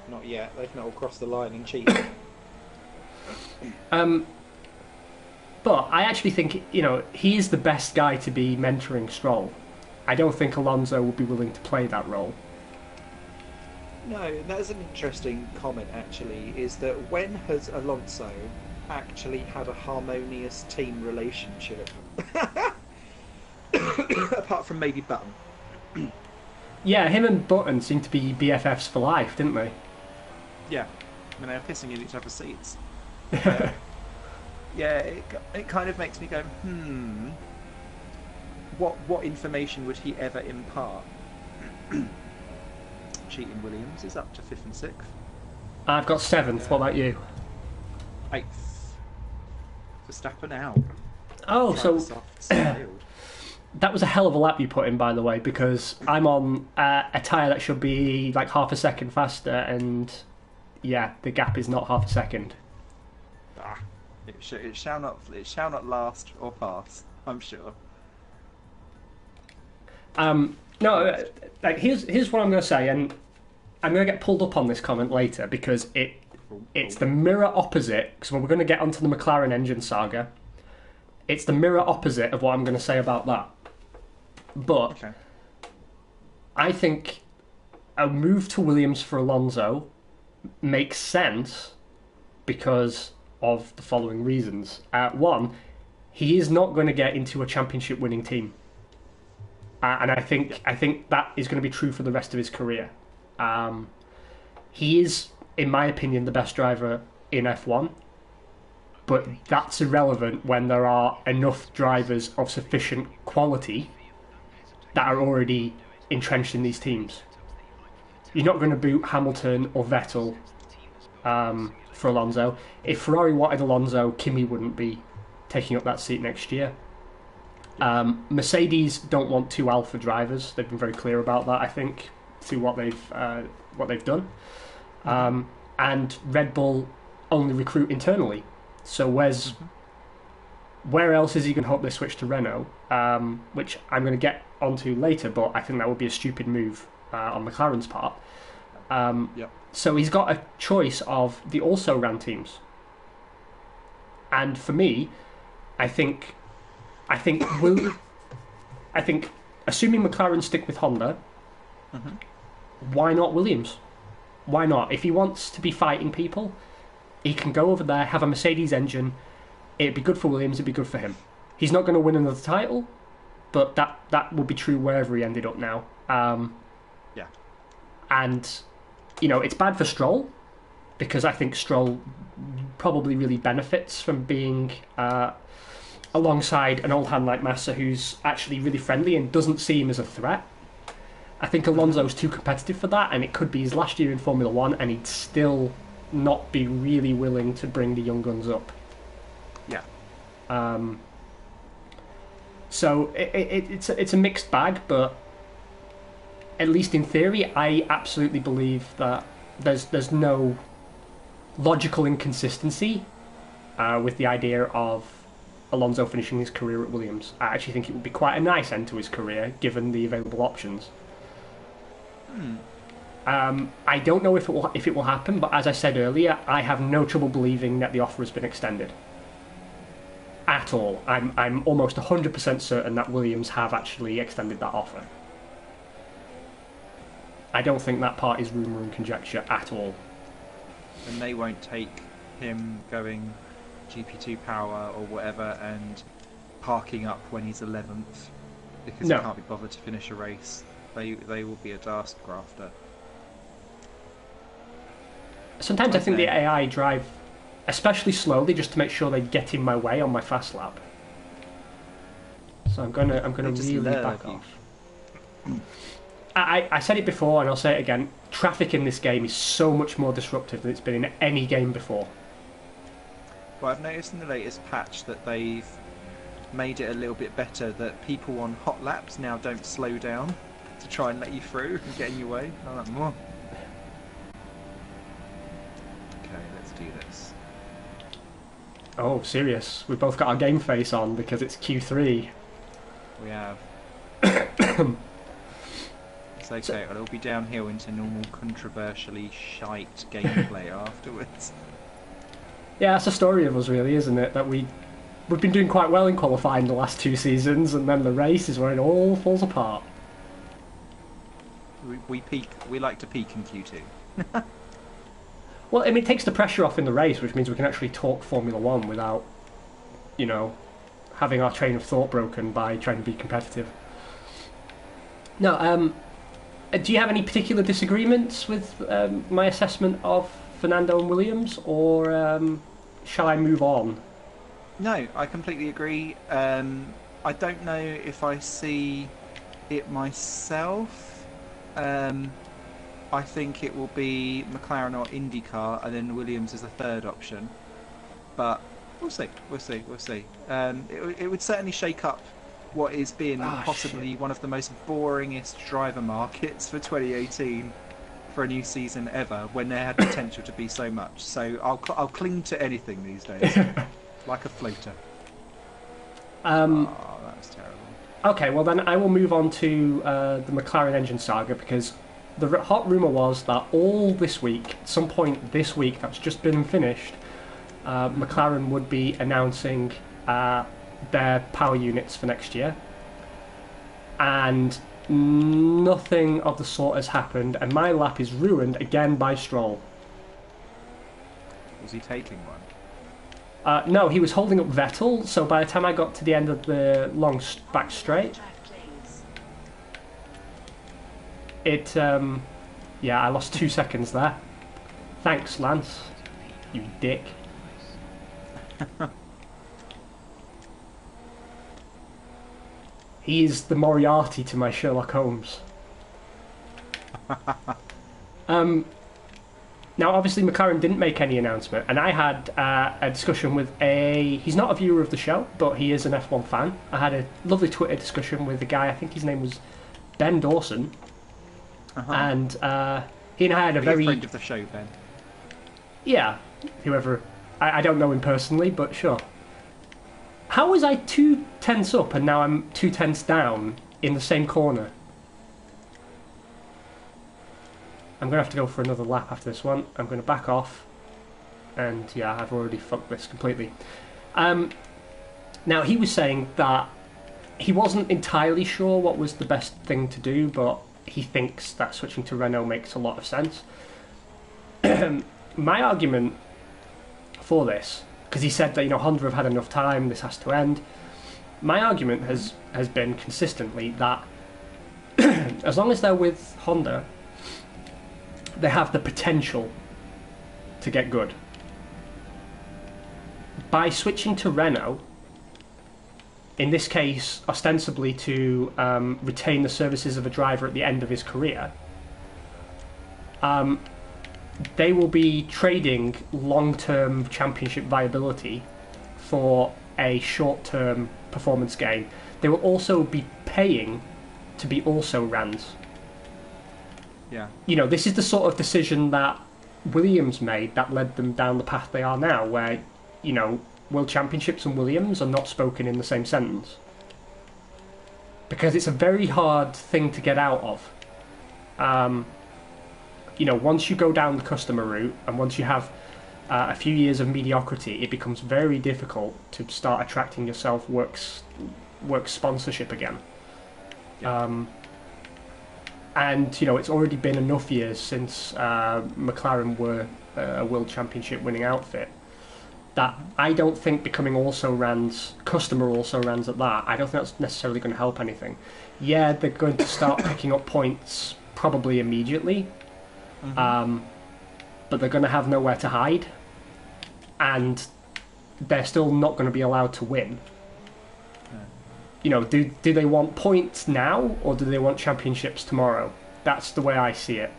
Not yet, they've not all crossed the line and cheated. But I actually think, you know, he's the best guy to be mentoring Stroll. I don't think Alonso would be willing to play that role. No, that's an interesting comment actually, is that when has Alonso actually had a harmonious team relationship? Apart from maybe Button. Yeah, him and Button seem to be BFFs for life, didn't they? Yeah, I mean, they're pissing in each other's seats. Yeah, it kind of makes me go, what information would he ever impart? Cheating Williams is up to 5th and 6th. I've got 7th, what about you? 8th. Verstappen out. Oh, so Soft sailed. that was a hell of a lap you put in, by the way, because I'm on a tyre that should be like half a second faster, and yeah, the gap is not half a second. It shall not last or pass, I'm sure. No, like here's what I'm going to say, and I'm going to get pulled up on this comment later because it's the mirror opposite. Because we're going to get onto the McLaren engine saga. It's the mirror opposite of what I'm going to say about that. But Okay. I think a move to Williams for Alonso makes sense because of the following reasons. One, he is not going to get into a championship winning team. And I think that is going to be true for the rest of his career. He is in my opinion, the best driver in F1. But that's irrelevant when there are enough drivers of sufficient quality that are already entrenched in these teams. You're not going to boot Hamilton or Vettel for Alonso. If Ferrari wanted Alonso, Kimi wouldn't be taking up that seat next year. Mercedes don't want two alpha drivers. They've been very clear about that, I think, through what they've done. And Red Bull only recruit internally. So where else is he going to hope they switch to Renault? Which I'm going to get onto later, but I think that would be a stupid move on McLaren's part. So he's got a choice of the also-ran teams. And for me, I think assuming McLaren stick with Honda, why not Williams? Why not? If he wants to be fighting people, he can go over there, have a Mercedes engine. It'd be good for Williams, it'd be good for him. He's not going to win another title, but that will be true wherever he ended up now. And, it's bad for Stroll, because I think Stroll probably really benefits from being alongside an old hand like Massa, who's actually really friendly and doesn't see him as a threat. I think Alonso's too competitive for that, and it could be his last year in Formula One, and he'd still not be really willing to bring the young guns up. So it's a mixed bag, but at least in theory, I absolutely believe that there's no logical inconsistency with the idea of Alonso finishing his career at Williams. I actually think it would be quite a nice end to his career, given the available options. I don't know if it will happen, but as I said earlier, I have no trouble believing that the offer has been extended. At all. I'm almost 100% certain that Williams have actually extended that offer. I don't think that part is rumour and conjecture at all. And they won't take him going GP2 power or whatever and parking up when he's 11th because he can't be bothered to finish a race. They will be a daft grafter. Sometimes I think the AI drive especially slowly just to make sure they get in my way on my fast lap. So I'm gonna really back off. I said it before and I'll say it again. Traffic in this game is so much more disruptive than it's been in any game before. Well, I've noticed in the latest patch that they've made it a little bit better that people on hot laps now don't slow down to try and let you through and get in your way. I like more. Okay, let's do this. Oh, serious. We've both got our game face on because it's Q3. We have. It's okay, it'll be downhill into normal, controversially shite gameplay afterwards. Yeah, that's the story of us, really, isn't it? That we've been doing quite well in qualifying the last 2 seasons, and then the race is where it all falls apart. We like to peak in Q2. Well, I mean, it takes the pressure off in the race, which means we can actually talk Formula One without, having our train of thought broken by trying to be competitive. No, do you have any particular disagreements with my assessment of Fernando and Williams, or shall I move on? No, I completely agree. I don't know if I see it myself. I think it will be McLaren or IndyCar, and then Williams as a third option. But we'll see. It would certainly shake up what is being possibly one of the most boringest driver markets for 2018 for a new season ever, when there had potential to be so much. So I'll cling to anything these days, like a floater. Oh, that's terrible. Okay, well then I will move on to the McLaren engine saga, because the hot rumour was that all this week, at some point this week that's just been finished, McLaren would be announcing their power units for next year. And nothing of the sort has happened, and my lap is ruined again by Stroll. Was he taking one? No, he was holding up Vettel, so by the time I got to the end of the long back straight, I lost 2 seconds there. Thanks, Lance. You dick. He is the Moriarty to my Sherlock Holmes. Now, obviously, McLaren didn't make any announcement, and I had a discussion with he's not a viewer of the show, but he is an F1 fan. I had a lovely Twitter discussion with a guy, I think his name was Ben Dawson, and he and I had a very... friend of the show, Ben. Yeah, whoever... I don't know him personally, but sure. How was I 2/10 up and now I'm 2/10 down in the same corner? I'm going to have to go for another lap after this one. I'm going to back off. And yeah, I've already fucked this completely. Now, he was saying that he wasn't entirely sure what was the best thing to do, but he thinks that switching to Renault makes a lot of sense. My argument for this, because he said that, Honda have had enough time, this has to end. My argument has been consistently that as long as they're with Honda, they have the potential to get good. By switching to Renault, in this case ostensibly to retain the services of a driver at the end of his career, they will be trading long-term championship viability for a short-term performance gain. They will also be paying to be also Rans. Yeah. This is the sort of decision that Williams made that led them down the path they are now, where, World Championships and Williams are not spoken in the same sentence. Because it's a very hard thing to get out of. Once you go down the customer route, and once you have a few years of mediocrity, it becomes very difficult to start attracting yourself work sponsorship again. Yeah. And, it's already been enough years since McLaren were a World Championship winning outfit that I don't think becoming customer also-rans at that, I don't think that's necessarily going to help anything. Yeah, they're going to start picking up points probably immediately, but they're going to have nowhere to hide, and they're still not going to be allowed to win. Do they want points now, or do they want championships tomorrow? That's the way I see it.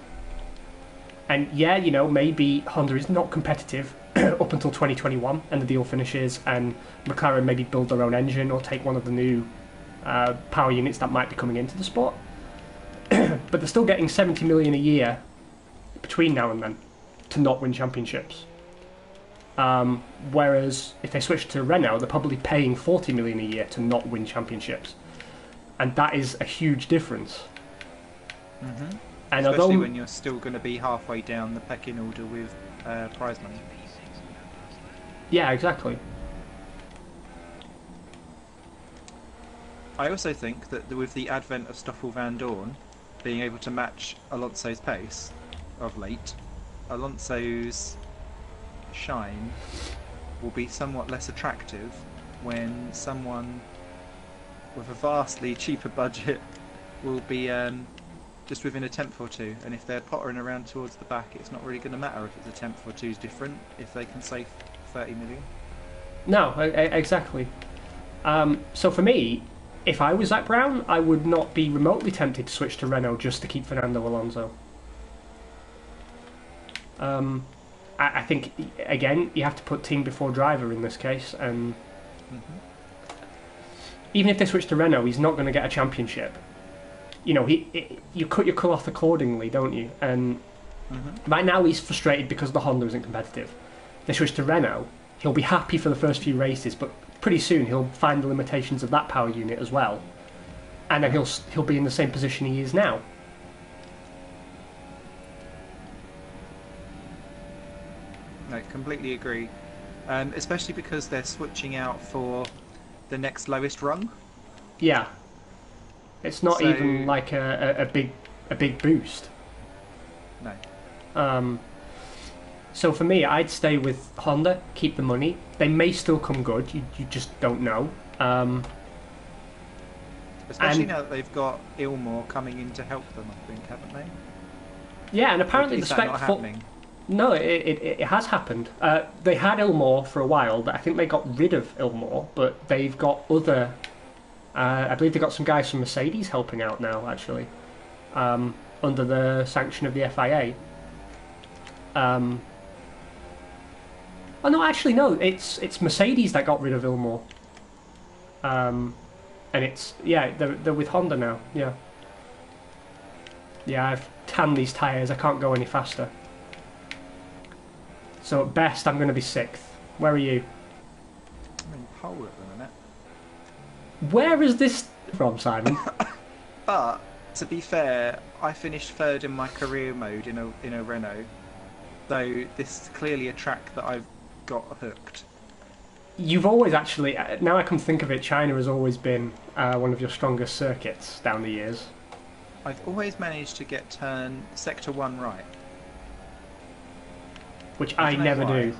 And yeah, maybe Honda is not competitive up until 2021 and the deal finishes, and McLaren maybe build their own engine or take one of the new power units that might be coming into the sport. But they're still getting 70 million a year between now and then to not win championships. Whereas if they switch to Renault, they're probably paying 40 million a year to not win championships, and that is a huge difference. And especially when you're still going to be halfway down the pecking order with prize money. Yeah, exactly. I also think that with the advent of Stoffel Van Dorn being able to match Alonso's pace of late, Alonso's shine will be somewhat less attractive when someone with a vastly cheaper budget will be just within a tenth or two, and if they're pottering around towards the back, it's not really going to matter if it's a tenth or two's different if they can save 30 million. No, exactly. So for me, if I was Zach Brown, I would not be remotely tempted to switch to Renault just to keep Fernando Alonso. I think, again, you have to put team before driver in this case, and even if they switch to Renault, he's not going to get a championship. You cut your cloth accordingly, don't you? And right now he's frustrated because the Honda isn't competitive. They switch to Renault, he'll be happy for the first few races, but pretty soon he'll find the limitations of that power unit as well, and then he'll be in the same position he is now. No, completely agree. Especially because they're switching out for the next lowest rung. Yeah, it's not even like a big boost. No. So for me, I'd stay with Honda, keep the money. They may still come good. You just don't know. Especially now that they've got Ilmore coming in to help them, I think, haven't they? Yeah, and apparently the spec No, it has happened. They had Ilmore for a while, but I think they got rid of Ilmore, but they've got other... I believe they've got some guys from Mercedes helping out now, actually, under the sanction of the FIA. Oh, no, actually, no, it's Mercedes that got rid of Ilmore. And it's... Yeah, they're with Honda now, yeah. Yeah, I've tanned these tyres, I can't go any faster. So at best, I'm going to be 6th. Where are you? I'm in pole at the minute. Where is this from, Simon? But to be fair, I finished 3rd in my career mode in a Renault. So this is clearly a track that I've got hooked. You've always actually... Now I can think of it, China has always been one of your strongest circuits down the years. I've always managed to get sector 1 right. Which I never do.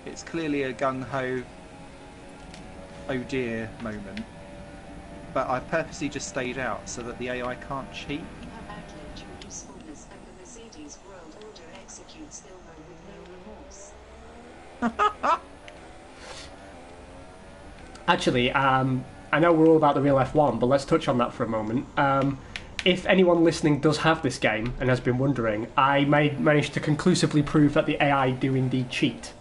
It's clearly a gung-ho, oh dear moment. But I've purposely just stayed out so that the AI can't cheat. Actually, I know we're all about the real F1, but let's touch on that for a moment. If anyone listening does have this game and has been wondering, I managed to conclusively prove that the AI do indeed cheat.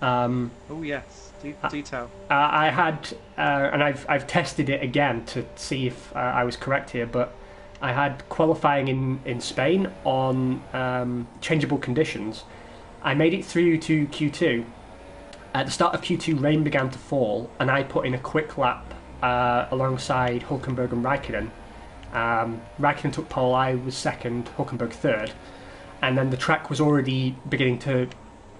Oh yes, detail. I had, and I've tested it again to see if I was correct here, but I had qualifying in Spain on changeable conditions. I made it through to Q2. At the start of Q2, rain began to fall, and I put in a quick lap alongside Hülkenberg and Raikkonen. Raikkonen took pole, I was 2nd, Hülkenberg 3rd, and then the track was already beginning to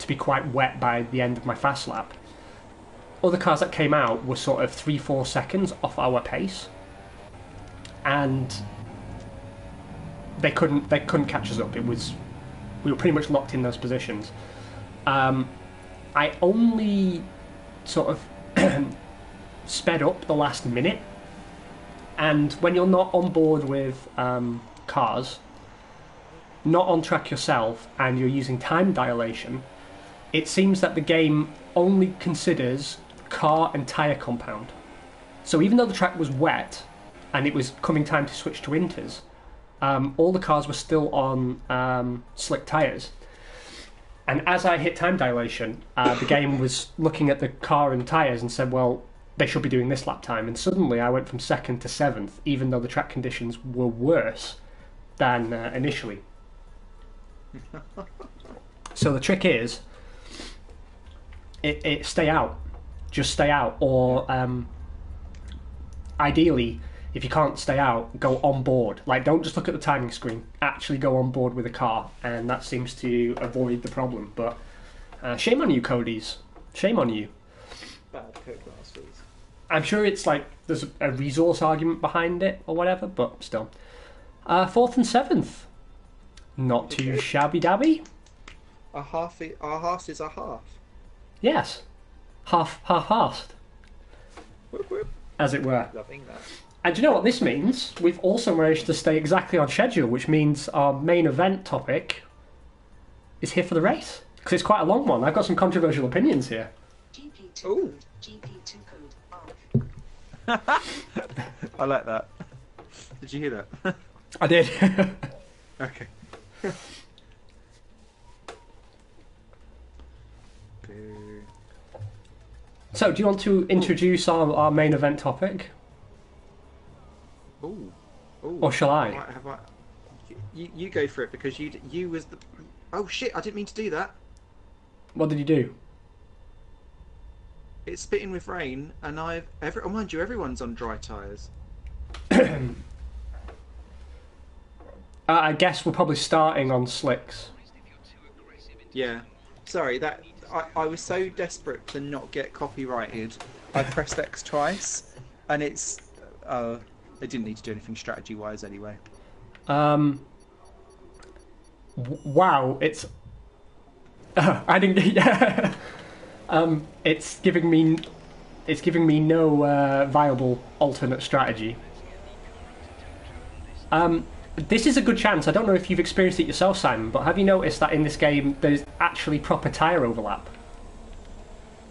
be quite wet by the end of my fast lap. Other cars that came out were sort of 3-4 seconds off our pace, and they couldn't catch us up. We were pretty much locked in those positions. I only sort of sped up the last minute. And when you're not on board with cars, not on track yourself, and you're using time dilation, it seems that the game only considers car and tyre compound. So even though the track was wet, and it was coming time to switch to inters, all the cars were still on slick tyres. And as I hit time dilation, the game was looking at the car and tyres and said, well, they should be doing this lap time, and suddenly I went from 2nd to 7th, even though the track conditions were worse than initially. So the trick is, it stay out, just stay out, or ideally, if you can't stay out, go on board. Like, don't just look at the timing screen, actually go on board with a car, and that seems to avoid the problem. But shame on you, Cody's. Shame on you. Bad co-classers. I'm sure it's like there's a resource argument behind it or whatever, but still. 4th and 7th. Not too shabby-dabby. Our half is a half. Yes. Half-assed. As it were. Loving that. And do you know what this means? We've also managed to stay exactly on schedule, which means our main event topic is here for the race. Because it's quite a long one. I've got some controversial opinions here. Ooh. GP2 code off. I like that. Did you hear that? I did. Okay. So, do you want to introduce our main event topic? Ooh. Ooh. Or shall I? Have I... You go for it, because you was the... Oh shit, I didn't mean to do that. What did you do? It's spitting with rain, and oh, mind you, everyone's on dry tyres. I guess we're probably starting on slicks. Yeah. Sorry, I was so desperate to not get copyrighted, I pressed X twice, and it's... it didn't need to do anything strategy-wise anyway. Wow, it's... I didn't get... Yeah. It's giving me no viable alternate strategy. This is a good chance. I don't know if you've experienced it yourself, Simon, but have you noticed that in this game there's actually proper tyre overlap?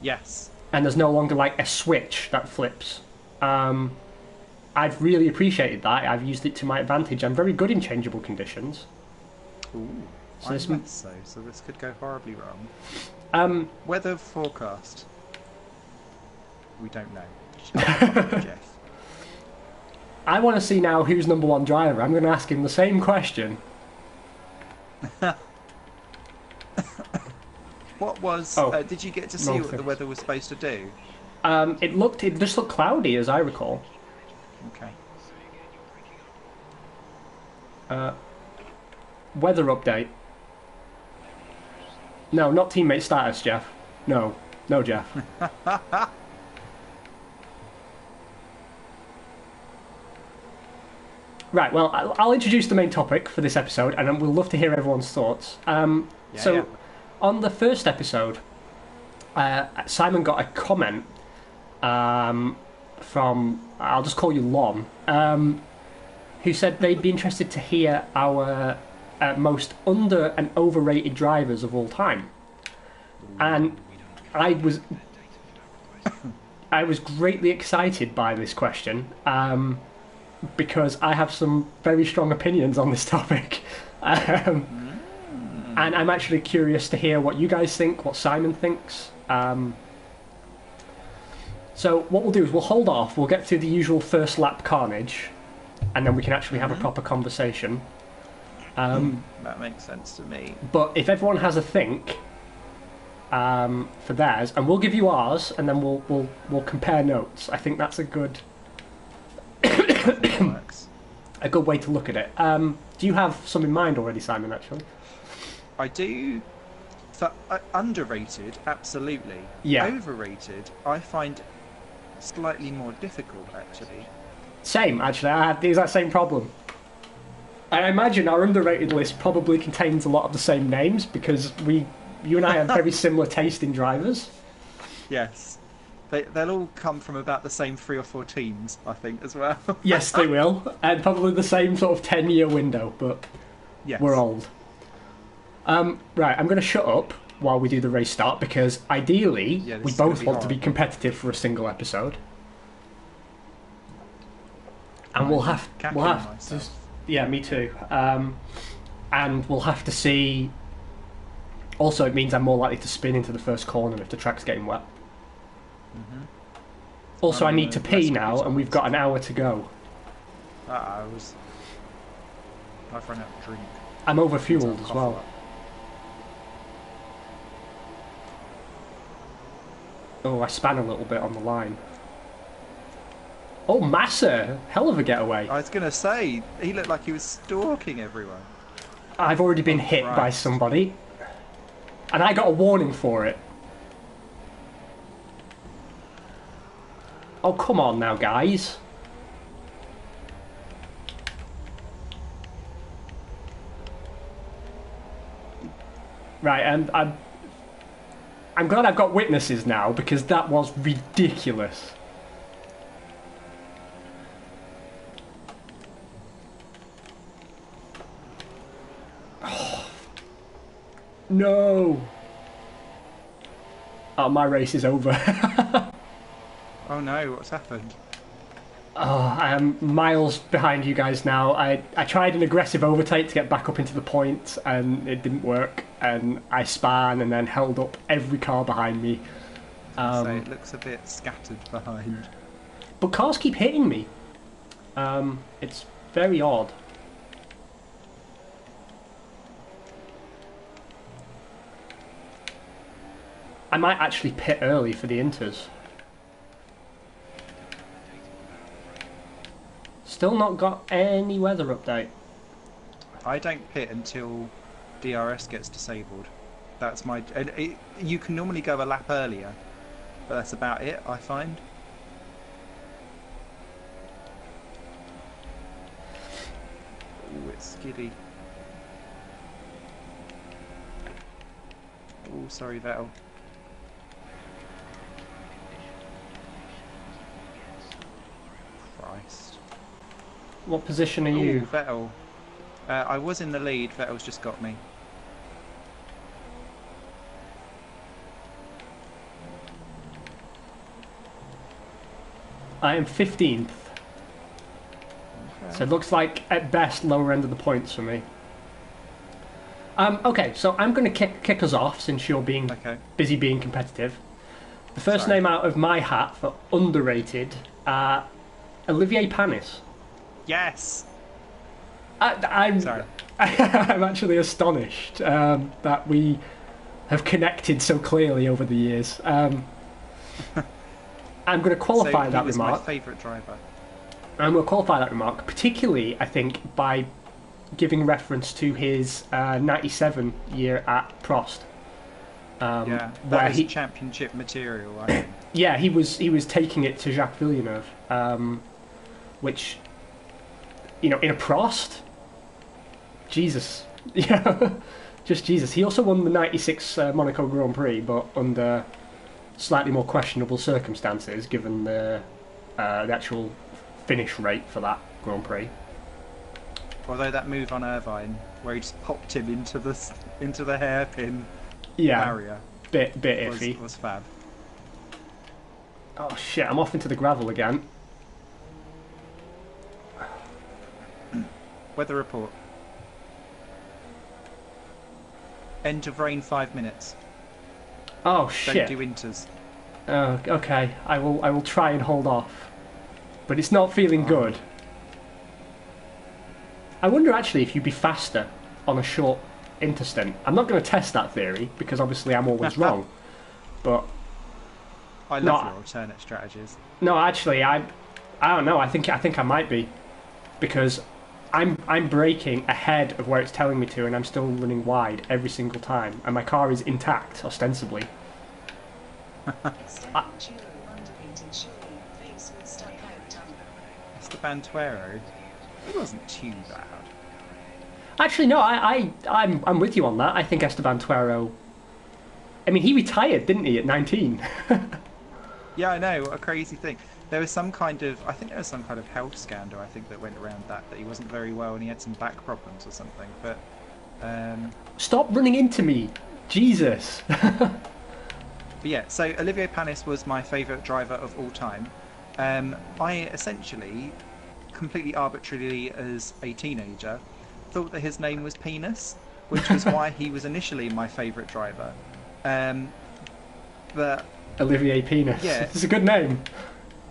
Yes. And there's no longer like a switch that flips. I've really appreciated that. I've used it to my advantage. I'm very good in changeable conditions. Ooh, So I'm this- less so this could go horribly wrong. Weather forecast. We don't know. Jeff. I want to see now who's number one driver. I'm going to ask him the same question. What was... Oh, did you get to see wrong what the thing. weather was supposed to do? It just looked cloudy, as I recall. Okay. Weather update. No, not teammate status, Jeff. No, Jeff. Right, well, I'll introduce the main topic for this episode, and then we'll love to hear everyone's thoughts. Yeah. On the first episode, Simon got a comment from, I'll just call you Lon, who said they'd be interested to hear our most under and overrated drivers of all time. And I was greatly excited by this question, because I have some very strong opinions on this topic. And I'm actually curious to hear what you guys think, what Simon thinks. So what we'll do is we'll hold off, we'll get through the usual first lap carnage, and then we can actually have a proper conversation. That makes sense to me. But if everyone has a think for theirs, and we'll give you ours, and then we'll compare notes. I think that's a good Works. a good way to look at it. Do you have some in mind already, Simon, actually? I do. For underrated, absolutely. Yeah. Overrated, I find slightly more difficult, actually. Same, actually. I had the exact same problem. I imagine our underrated list probably contains a lot of the same names because you and I have very similar taste in drivers. Yes. They'll all come from about the same 3 or 4 teams, I think, as well. Yes, they will. And probably the same sort of 10-year window, but Yes. we're old. Right, I'm going to shut up while we do the race start because ideally Yeah, this we is gonna both be want to hard. be competitive for a single episode. And we'll have Cackling myself. yeah, me too. And we'll have to see. Also, it means I'm more likely to spin into the first corner if the track's getting wet. Also, I need to pee now, and we've got an hour to go. I've run out of drink. I'm overfueled as well. Oh, I span a little bit on the line. Oh, Massa! Hell of a getaway. I was going to say, he looked like he was stalking everyone. I've already been hit by Christ. somebody. And I got a warning for it. Oh, come on now, guys. Right, and I'm glad I've got witnesses now because that was ridiculous. No. Oh, my race is over. Oh no, what's happened? Oh, I am miles behind you guys now. I tried an aggressive overtake to get back up into the point and it didn't work. And I span and then held up every car behind me. So it looks a bit scattered behind. But cars keep hitting me. It's very odd. I might actually pit early for the Inters. Still not got any weather update. I don't pit until DRS gets disabled. That's my... you can normally go a lap earlier, but that's about it, I find. Ooh, it's skiddy. Oh, sorry, Vettel. Christ. What position are Ooh, you? Vettel. I was in the lead. Vettel's just got me. I am 15th. Okay. So it looks like, at best, lower end of the points for me. Okay, so I'm going to kick us off since you're being busy being competitive. The first name out of my hat for underrated, Olivier Panis. Yes. I'm Sorry. I'm actually astonished that we have connected so clearly over the years. I'm going to qualify that remark. My favourite driver. I'm going to qualify that remark, particularly, I think, by giving reference to his 97 year at Prost. That was championship material, I think. Yeah, he was taking it to Jacques Villeneuve, which, in a Prost, Jesus, yeah, just Jesus. He also won the '96 Monaco Grand Prix, but under slightly more questionable circumstances, given the actual finish rate for that Grand Prix. Although that move on Irvine, where he just popped him into the hairpin barrier, bit iffy. Was fab. Oh shit! I'm off into the gravel again. Weather report. End of rain 5 minutes. Oh shit! Don't do winters. Oh, okay. I will try and hold off, but it's not feeling good. I wonder actually if you'd be faster on a short interstint. I'm not going to test that theory because obviously I'm always wrong. But I love your alternate strategies. No, actually, I don't know. I think I might be, because I'm braking ahead of where it's telling me to, and I'm still running wide every single time, and my car is intact ostensibly. Esteban Tuero. It wasn't too bad. Actually, no, I'm with you on that. I think Esteban Tuero. I mean, he retired, didn't he, at 19? Yeah, I know. What a crazy thing. There was some kind of health scandal, I think, that went around that he wasn't very well and he had some back problems or something. But stop running into me, Jesus. But yeah, so Olivier Panis was my favourite driver of all time. I essentially, completely arbitrarily as a teenager, thought that his name was Penis, which was why he was initially my favourite driver. But Olivier Penis. Yeah, it's a good name.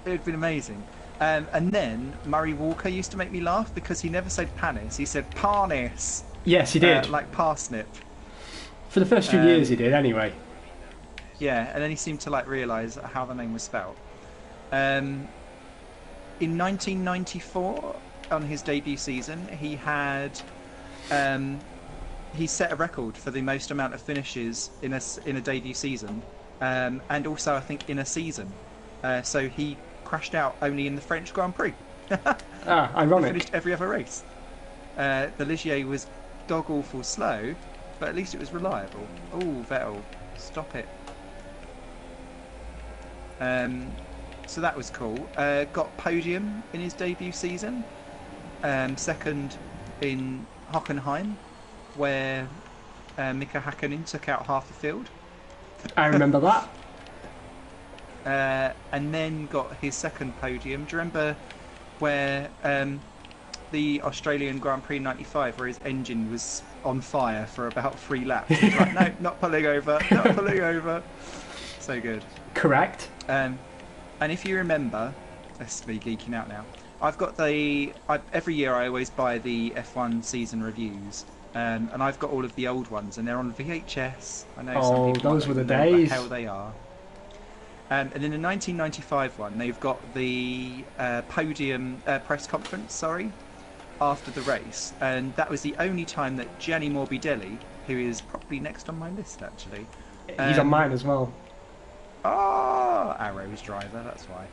It would have been amazing. And then Murray Walker used to make me laugh because he never said Panis, he said Parnis. Yes, he did. Like parsnip. For the first few years he did, anyway. Yeah, and then he seemed to realise how the name was spelt. In 1994, on his debut season, he had he set a record for the most amount of finishes in a debut season, and also I think in a season. So he crashed out only in the French Grand Prix. Ironic. He finished every other race. The Ligier was dog awful slow, but at least it was reliable. Oh, Vettel, stop it. So that was cool. Got podium in his debut season. Second in Hockenheim, where Mika Hakkinen took out half the field. I remember that. And then got his second podium. Do you remember where the Australian Grand Prix '95, where his engine was on fire for about 3 laps? He was like, no, not pulling over, not pulling over. So good. Correct. And if you remember, this is me geeking out now. I've got every year I always buy the F1 season reviews, and I've got all of the old ones, and they're on VHS. I know some people those were the know what days. the hell they are. And in the 1995 one, they've got the podium press conference, after the race, and that was the only time that Gianni Morbidelli, who is probably next on my list actually. He's on mine as well. Arrow's driver, that's why.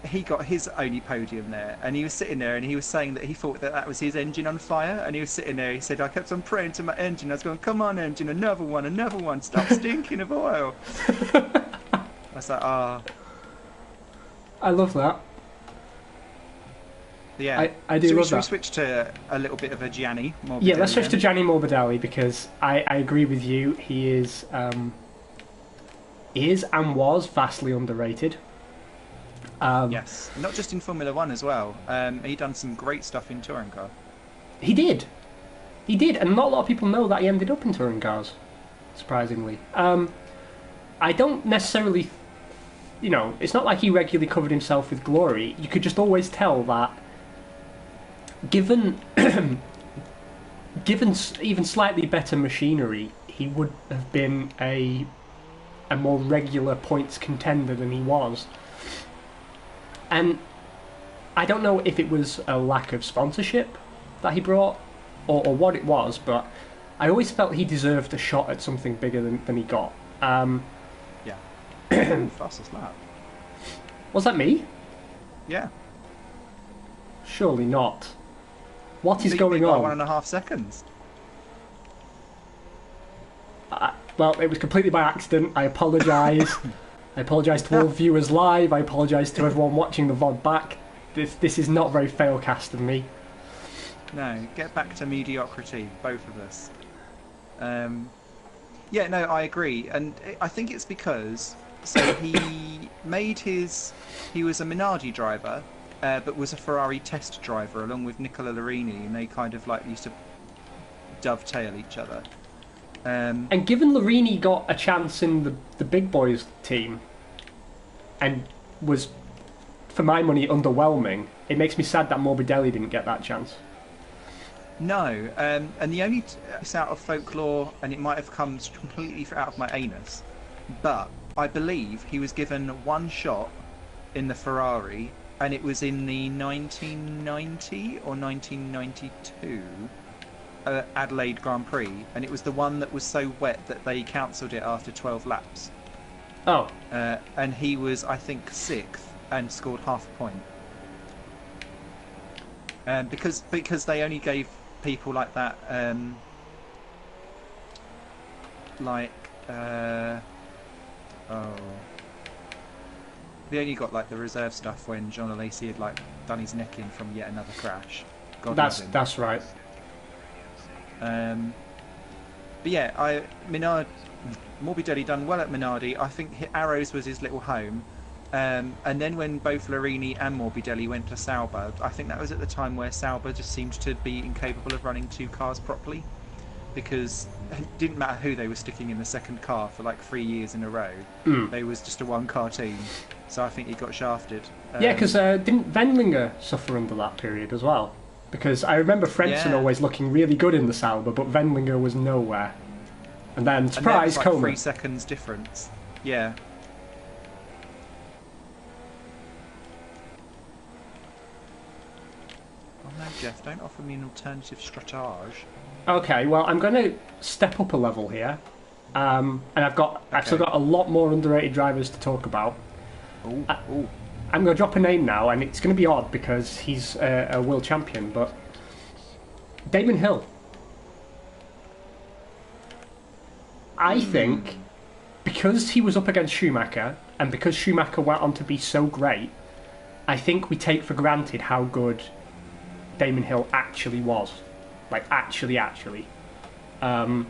He got his only podium there, and he was sitting there and he was saying that he thought that was his engine on fire, and he was sitting there, he said, I kept on praying to my engine, I was going, come on engine, another one, stop stinking of oil. I was like, I love that. Yeah, I do love should we that. switch to a little bit of a Gianni Morbidelli? Yeah, let's switch to then? Gianni Morbidelli because I agree with you. He is and was vastly underrated. Yes, not just in Formula One as well. He done some great stuff in touring car. He did, and not a lot of people know that he ended up in touring cars. Surprisingly, I don't necessarily, it's not like he regularly covered himself with glory. You could just always tell that, given even slightly better machinery, he would have been a more regular points contender than he was. And I don't know if it was a lack of sponsorship that he brought or what it was, but I always felt he deserved a shot at something bigger than he got. Yeah. Fastest lap. Was that me? Yeah. Surely not. What is Beat going me by on? 1.5 seconds. Well, it was completely by accident. I apologise. I apologise to all viewers live. I apologise to everyone watching the VOD back. This is not very Failcast of me. No, get back to mediocrity, both of us. Yeah, no, I agree, and I think it's because he was a Minardi driver, but was a Ferrari test driver along with Nicola Larini, and they kind of like used to dovetail each other. And given Larini got a chance in the big boys team, and was, for my money, underwhelming, it makes me sad that Morbidelli didn't get that chance. No, and the only it's out of folklore, and it might have come completely out of my anus, but I believe he was given one shot in the Ferrari, and it was in the 1990 or 1992 Adelaide Grand Prix, and it was the one that was so wet that they cancelled it after 12 laps. Oh. And he was, I think, 6th and scored half a point. Because they only gave people like that, they only got like the reserve stuff when John Alesi had like done his neck in from yet another crash. God love him. That's right. But yeah, Morbidelli done well at Minardi. I think Arrows was his little home. And then when both Larini and Morbidelli went to Sauber, I think that was at the time where Sauber just seemed to be incapable of running two cars properly, because it didn't matter who they were sticking in the second car for like 3 years in a row. They was just a one-car team. So I think he got shafted. Yeah, because didn't Wendlinger suffer under that period as well? Because I remember Frentzen always looking really good in the Sauber, but Wendlinger was nowhere. And then, surprise, and like Coleman. 3 seconds difference. Yeah. Oh no, Jeff, don't offer me an alternative stratage. Okay, well, I'm going to step up a level here. And I've still got a lot more underrated drivers to talk about. Ooh. I'm going to drop a name now, and it's going to be odd because he's a world champion, but Damon Hill. I think because he was up against Schumacher, and because Schumacher went on to be so great, I think we take for granted how good Damon Hill actually was. Like, actually. And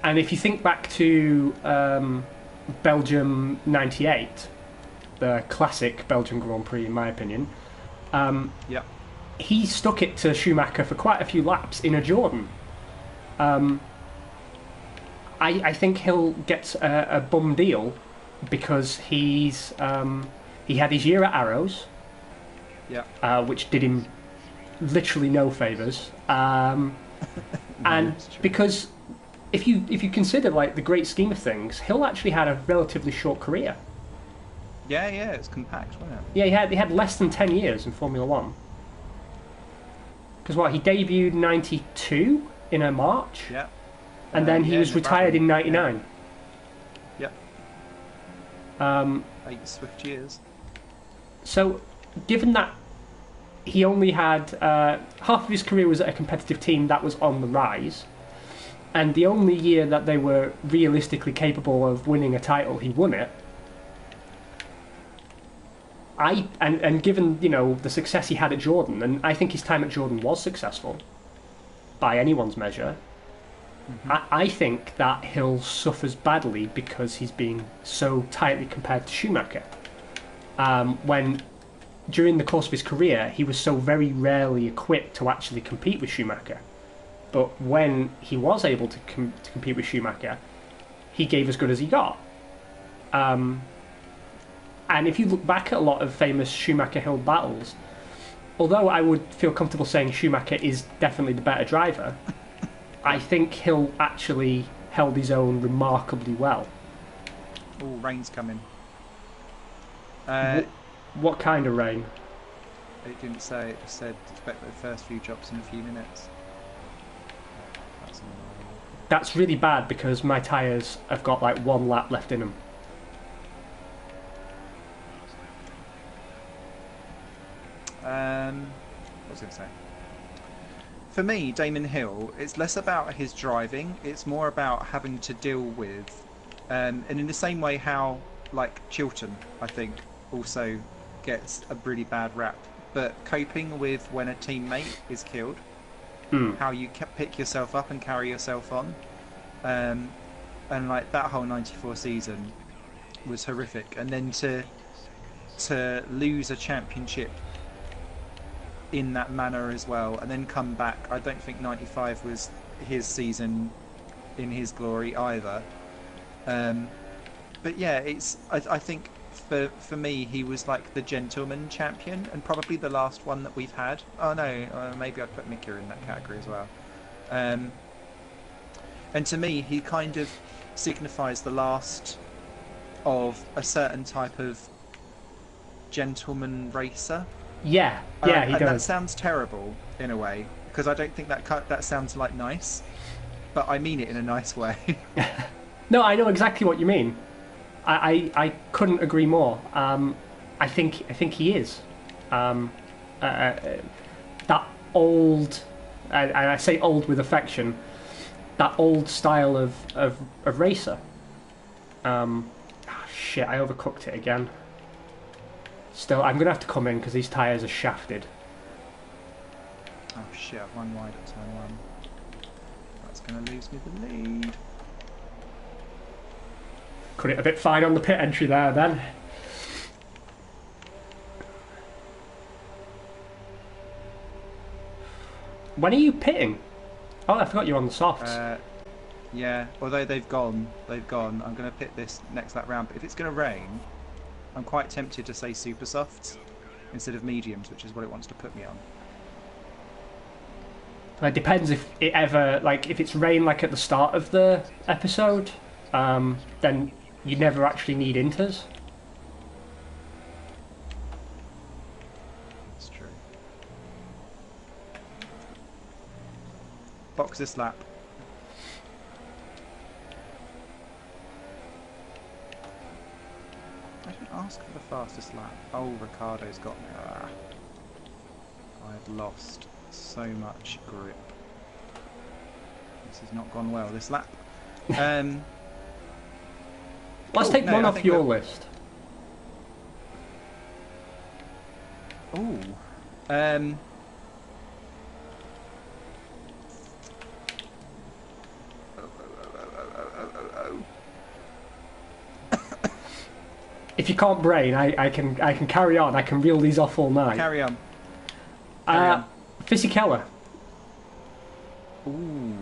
if you think back to Belgium 98, the classic Belgian Grand Prix, in my opinion, he stuck it to Schumacher for quite a few laps in a Jordan. I think Hill gets a bum deal because he had his year at Arrows, which did him literally no favours, and because if you consider like the great scheme of things, Hill actually had a relatively short career. Yeah, it's compact, wasn't it? Yeah, he had less than 10 years in Formula One. Because he debuted in '92 in a March. Yeah. And then he was retired in '99. Yeah. 8 swift years. So, given that he only had half of his career was at a competitive team that was on the rise, and the only year that they were realistically capable of winning a title, he won it. And given the success he had at Jordan, and I think his time at Jordan was successful by anyone's measure. I think that Hill suffers badly because he's being so tightly compared to Schumacher. When during the course of his career, he was so very rarely equipped to actually compete with Schumacher. But when he was able to compete with Schumacher, he gave as good as he got. And if you look back at a lot of famous Schumacher-Hill battles, although I would feel comfortable saying Schumacher is definitely the better driver, I think Hill actually held his own remarkably well. Oh, rain's coming. What kind of rain? It didn't say. It just said expect the first few drops in a few minutes. That's really bad because my tyres have got like one lap left in them. What was I going to say? For me, Damon Hill, it's less about his driving, it's more about having to deal with, and in the same way how, like, Chilton, I think, also gets a really bad rap, but coping with when a teammate is killed, how you pick yourself up and carry yourself on, and like that whole 94 season was horrific, and then to lose a championship in that manner as well, and then come back. I don't think 95 was his season in his glory either. But yeah, I think for me he was like the gentleman champion, and probably the last one that we've had. Oh no, maybe I'd put Mika in that category as well. And to me, he kind of signifies the last of a certain type of gentleman racer. Yeah, he and does. That sounds terrible in a way, because I don't think that sounds like nice, but I mean it in a nice way. No, I know exactly what you mean. I couldn't agree more. I think he is that old, and I say old with affection, that old style of racer. Shit, I overcooked it again. Still, I'm going to have to come in because these tyres are shafted. Oh shit, I've one wide at turn one. That's going to lose me the lead. Cut it a bit fine on the pit entry there then. When are you pitting? Oh, I forgot you're on the softs. Yeah, although they've gone. I'm going to pit this next lap round, but if it's going to rain, I'm quite tempted to say super softs instead of mediums, which is what it wants to put me on. It depends if it ever, like, if it's rain like at the start of the episode, then you never actually need inters. That's true. Box this lap. I didn't ask for the fastest lap. Oh, Ricardo's got me. I've lost so much grip. This has not gone well, this lap. Let's take one off your list. Ooh. If you can't brain, I can carry on. I can reel these off all night. Carry on. Fisichella. Ooh.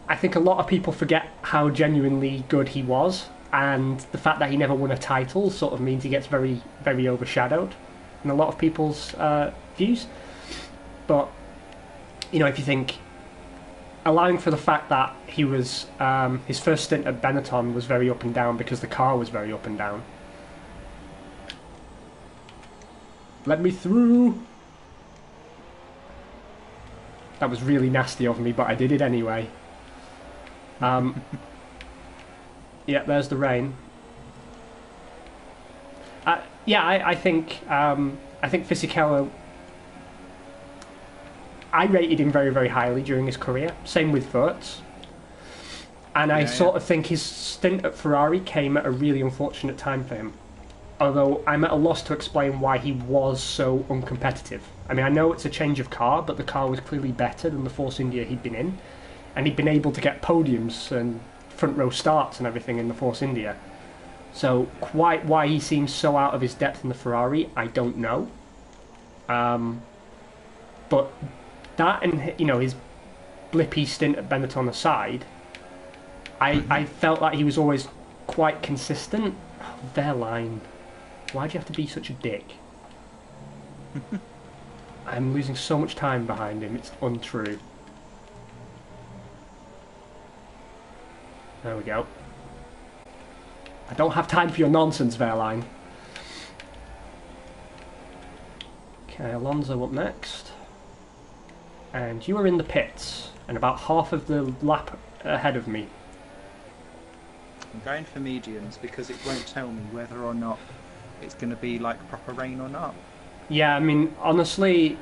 I think a lot of people forget how genuinely good he was, and the fact that he never won a title sort of means he gets very, very overshadowed in a lot of people's views. But, if you think, allowing for the fact that he was, his first stint at Benetton was very up and down because the car was very up and down. Let me through! That was really nasty of me, but I did it anyway. Yeah, there's the rain. I think Fisichella, I rated him very, very highly during his career. Same with Wirtz. And I sort of think his stint at Ferrari came at a really unfortunate time for him. although I'm at a loss to explain why he was so uncompetitive. I mean, I know it's a change of car, but the car was clearly better than the Force India he'd been in, and he'd been able to get podiums and front row starts and everything in the Force India. So quite why he seems so out of his depth in the Ferrari, I don't know. But that and his blippy stint at Benetton aside, I felt like he was always quite consistent. Verline, why'd you have to be such a dick? I'm losing so much time behind him, it's untrue. There we go. I don't have time for your nonsense, Verline. Okay, Alonso up next. And you are in the pits, and about half of the lap ahead of me. I'm going for mediums because it won't tell me whether or not it's going to be like proper rain or not. Yeah, I mean, honestly,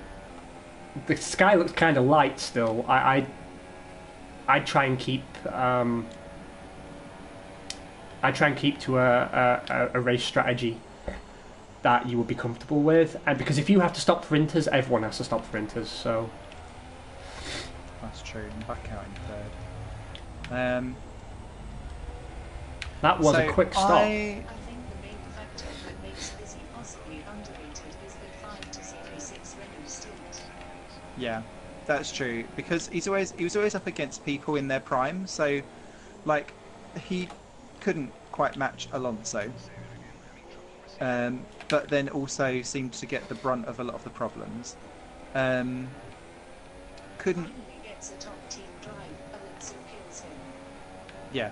the sky looks kind of light still. I'd try and keep to a race strategy that you would be comfortable with, and because if you have to stop for inters, everyone has to stop for inters. So that's true. I'm back out in third. That was a quick stop. I think the main factor that makes Vizzy possibly underrated is the 5 to 6 Renault stint. Yeah, that's true because he was always up against people in their prime. So, like, he couldn't quite match Alonso, but then also seemed to get the brunt of a lot of the problems. Couldn't. When he gets a top team drive, Alonso kills him. Yeah.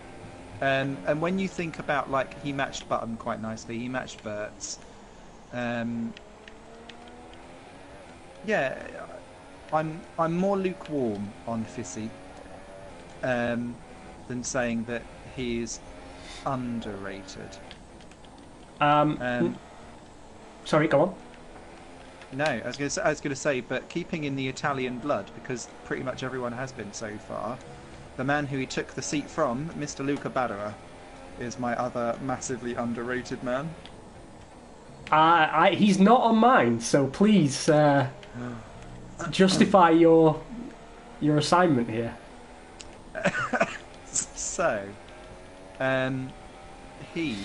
And when you think about, like, he matched Button quite nicely, he matched Burt's. Yeah, I'm more lukewarm on Fissy than saying that he's underrated. Sorry, go on. No, I was going to say, but keeping in the Italian blood, because pretty much everyone has been so far. The man who he took the seat from, Mr. Luca Badera, is my other massively underrated man. He's not on mine, so please justify your assignment here. So, he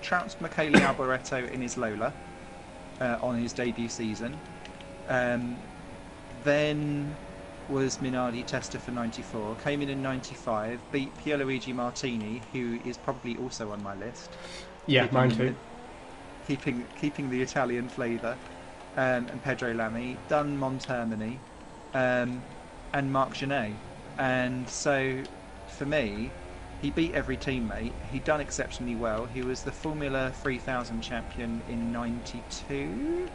trounced Michele Alboreto in his Lola on his debut season. Then was Minardi tester for 94, came in 95, beat Pierluigi Martini, who is probably also on my list. Yeah, mine too. Keeping the Italian flavour, and Pedro Lamy, done Montermini, and Marc Genet. And so, for me, he beat every teammate. He'd done exceptionally well. He was the Formula 3000 champion in 92,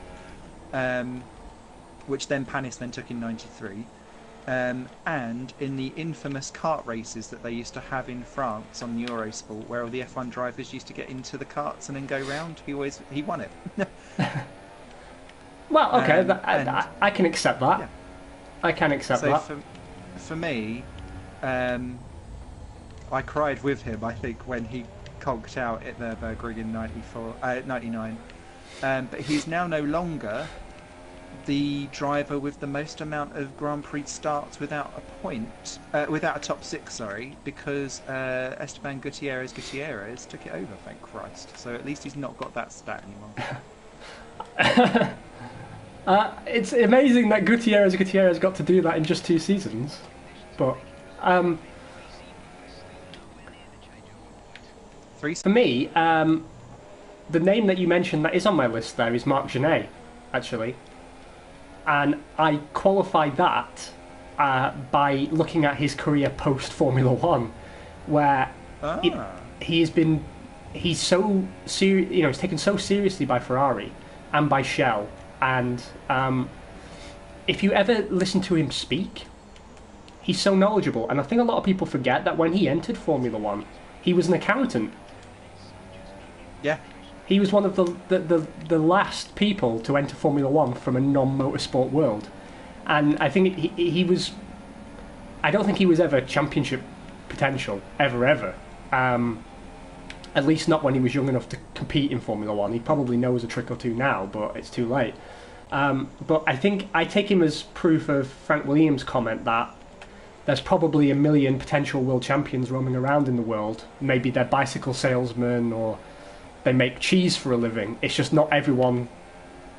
which then Panis then took in 93. And in the infamous kart races that they used to have in France on Eurosport, where all the F1 drivers used to get into the karts and then go round, he won it. Well, okay, I can accept that. Yeah. I can accept that. For me, I cried with him, I think, when he conked out at Nürburgring in 99. But he's now no longer the driver with the most amount of Grand Prix starts without a top 6, sorry, because Esteban Gutierrez took it over, thank Christ. So at least he's not got that stat anymore. It's amazing that Gutierrez got to do that in just 2 seasons, but for me, the name that you mentioned that is on my list there is Marc Genet, actually. And I qualify that by looking at his career post Formula One, where he's so serious. He's taken so seriously by Ferrari and by Shell. And if you ever listen to him speak, he's so knowledgeable. And I think a lot of people forget that when he entered Formula One, he was an accountant. Yeah. He was one of the last people to enter Formula One from a non-motorsport world, and I think he was. I don't think he was ever championship potential ever. At least not when he was young enough to compete in Formula One. He probably knows a trick or two now, but it's too late. But I think I take him as proof of Frank Williams' comment that there's probably a million potential world champions roaming around in the world. Maybe they're bicycle salesmen or they make cheese for a living. It's just not everyone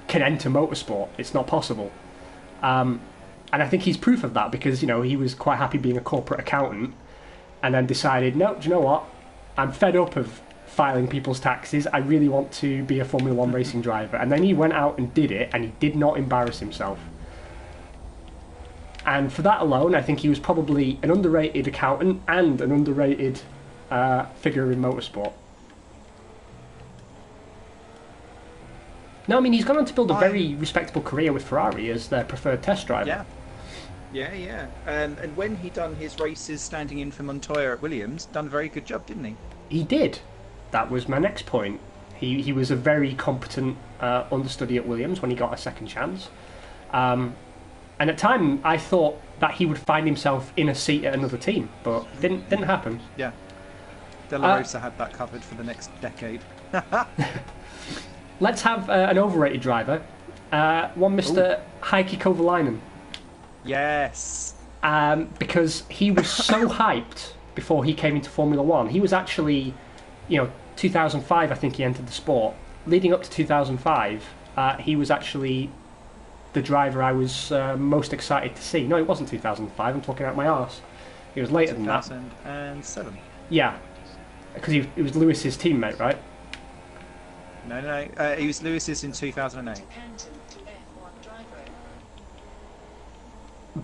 can enter motorsport. It's not possible. And I think he's proof of that because, he was quite happy being a corporate accountant and then decided, no, do you know what? I'm fed up of filing people's taxes. I really want to be a Formula One racing driver. And then he went out and did it, and he did not embarrass himself. And for that alone, I think he was probably an underrated accountant and an underrated figure in motorsport. No, I mean, he's gone on to build a very respectable career with Ferrari as their preferred test driver. Yeah. And when he done his races standing in for Montoya at Williams, done a very good job, didn't he? He did. That was my next point. He was a very competent understudy at Williams when he got a second chance. And at time, I thought that he would find himself in a seat at another team, but didn't happen. Yeah. De La Rosa had that covered for the next decade. Let's have an overrated driver. One Mr. Heikki Kovalainen. Yes. Because he was so hyped before he came into Formula One. He was actually, 2005, I think he entered the sport. Leading up to 2005, he was actually the driver I was most excited to see. No, it wasn't 2005. I'm talking out my arse. It was later than that. 2007. Yeah, because he was Lewis's teammate, right? No. He was Lewis's in 2008.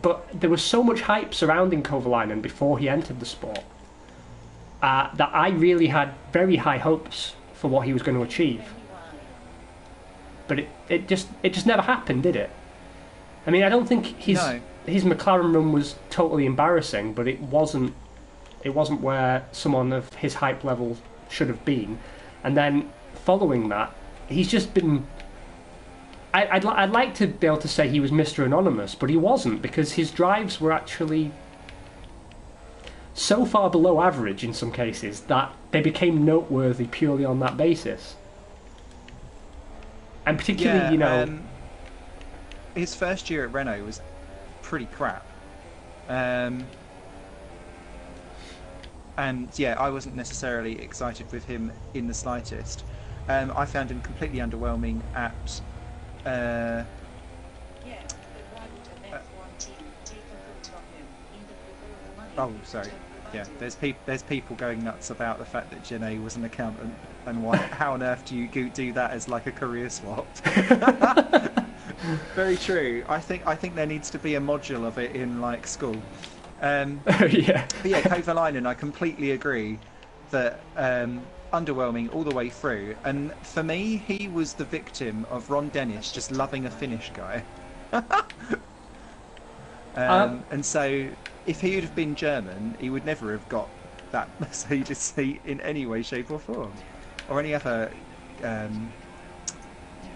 But there was so much hype surrounding Kovalainen before he entered the sport that I really had very high hopes for what he was going to achieve. But it just never happened, did it? I mean, I don't think his McLaren run was totally embarrassing, but it wasn't where someone of his hype level should have been. And then following that, he's just been... I'd like to be able to say he was Mr. Anonymous, but he wasn't, because his drives were actually so far below average in some cases that they became noteworthy purely on that basis. And particularly, his first year at Renault was pretty crap. And yeah, I wasn't necessarily excited with him in the slightest. I found him completely underwhelming at... oh, sorry. Yeah, there's people going nuts about the fact that Jenné was an accountant and how on earth do you do that as like a career swap? Very true. I think there needs to be a module of it in like school. Yeah. But yeah, Kovalainen, I completely agree that underwhelming all the way through. And for me, he was the victim of Ron Dennis just loving a Finnish guy. And so, if he would have been German, he would never have got that Mercedes seat in any way, shape or form. Or any other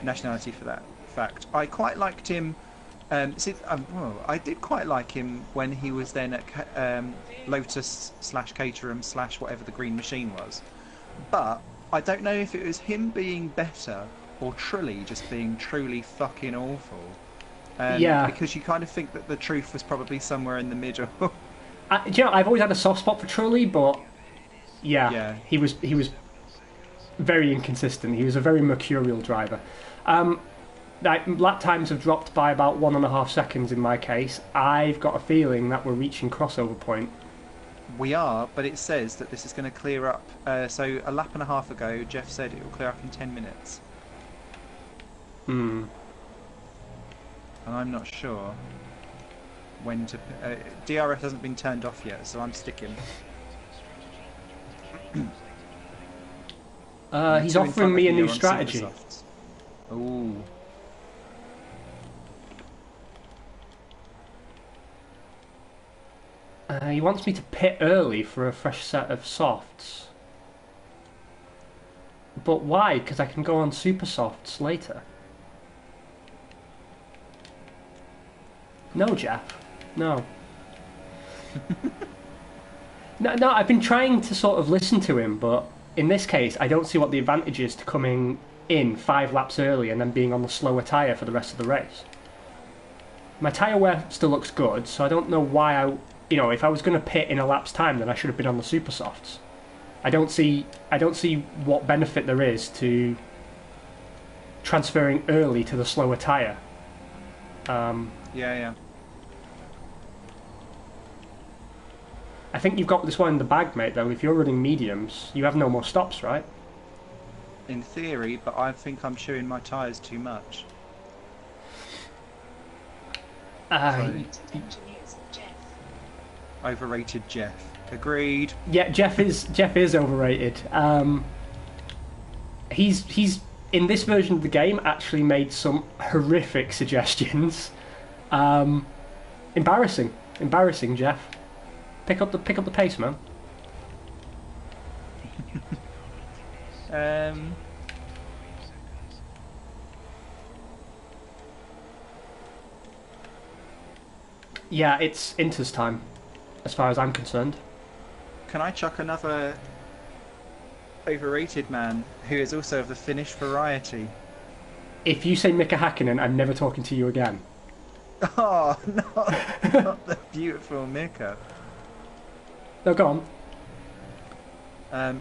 nationality for that fact. I quite liked him. I did quite like him when he was then at Lotus / Caterham / whatever the green machine was. But I don't know if it was him being better or Trulli just being truly fucking awful. Because you kind of think that the truth was probably somewhere in the middle. I've always had a soft spot for Trulli, but he was very inconsistent. He was a very mercurial driver. Lap times have dropped by about 1.5 seconds in my case. I've got a feeling that we're reaching crossover point. We are, but it says that this is going to clear up. So a lap and a half ago, Jeff said it will clear up in 10 minutes. And I'm not sure when to... DRS hasn't been turned off yet, so I'm sticking. He's offering me a new strategy. Ooh. He wants me to pit early for a fresh set of softs. But why? Because I can go on super softs later. No, Jeff. No. No, I've been trying to sort of listen to him, but in this case, I don't see what the advantage is to coming in 5 laps early and then being on the slower tyre for the rest of the race. My tyre wear still looks good, so I don't know why if I was going to pit in a lap's time, then I should have been on the super softs. I don't see what benefit there is to transferring early to the slower tyre. Yeah. I think you've got this one in the bag, mate, though. If you're running mediums, you have no more stops, right? In theory, but I think I'm chewing my tyres too much. Overrated Jeff. Agreed. Yeah, Jeff is overrated. He's in this version of the game actually made some horrific suggestions. Embarrassing, Jeff. Pick up the pace, man. Yeah, it's Inter's time, as far as I'm concerned. Can I chuck another overrated man who is also of the Finnish variety? If you say Mika Hakkinen, I'm never talking to you again. Oh, not the beautiful Mika. No, go on.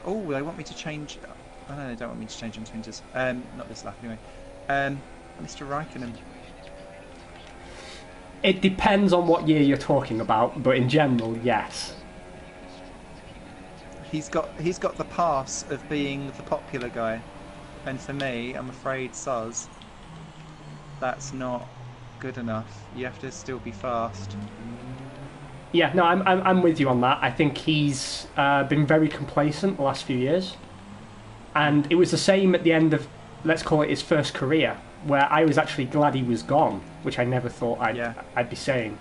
Oh, they want me to change. Oh no, they don't want me to change on Twinters. Not this lap anyway. Mr. Raikkonen. It depends on what year you're talking about, but in general, yes. He's got the pass of being the popular guy, and for me, I'm afraid, Suz, that's not good enough. You have to still be fast. Yeah, no, I'm with you on that. I think he's been very complacent the last few years, and it was the same at the end of, let's call it, his first career, where I was actually glad he was gone, which I never thought I'd be saying.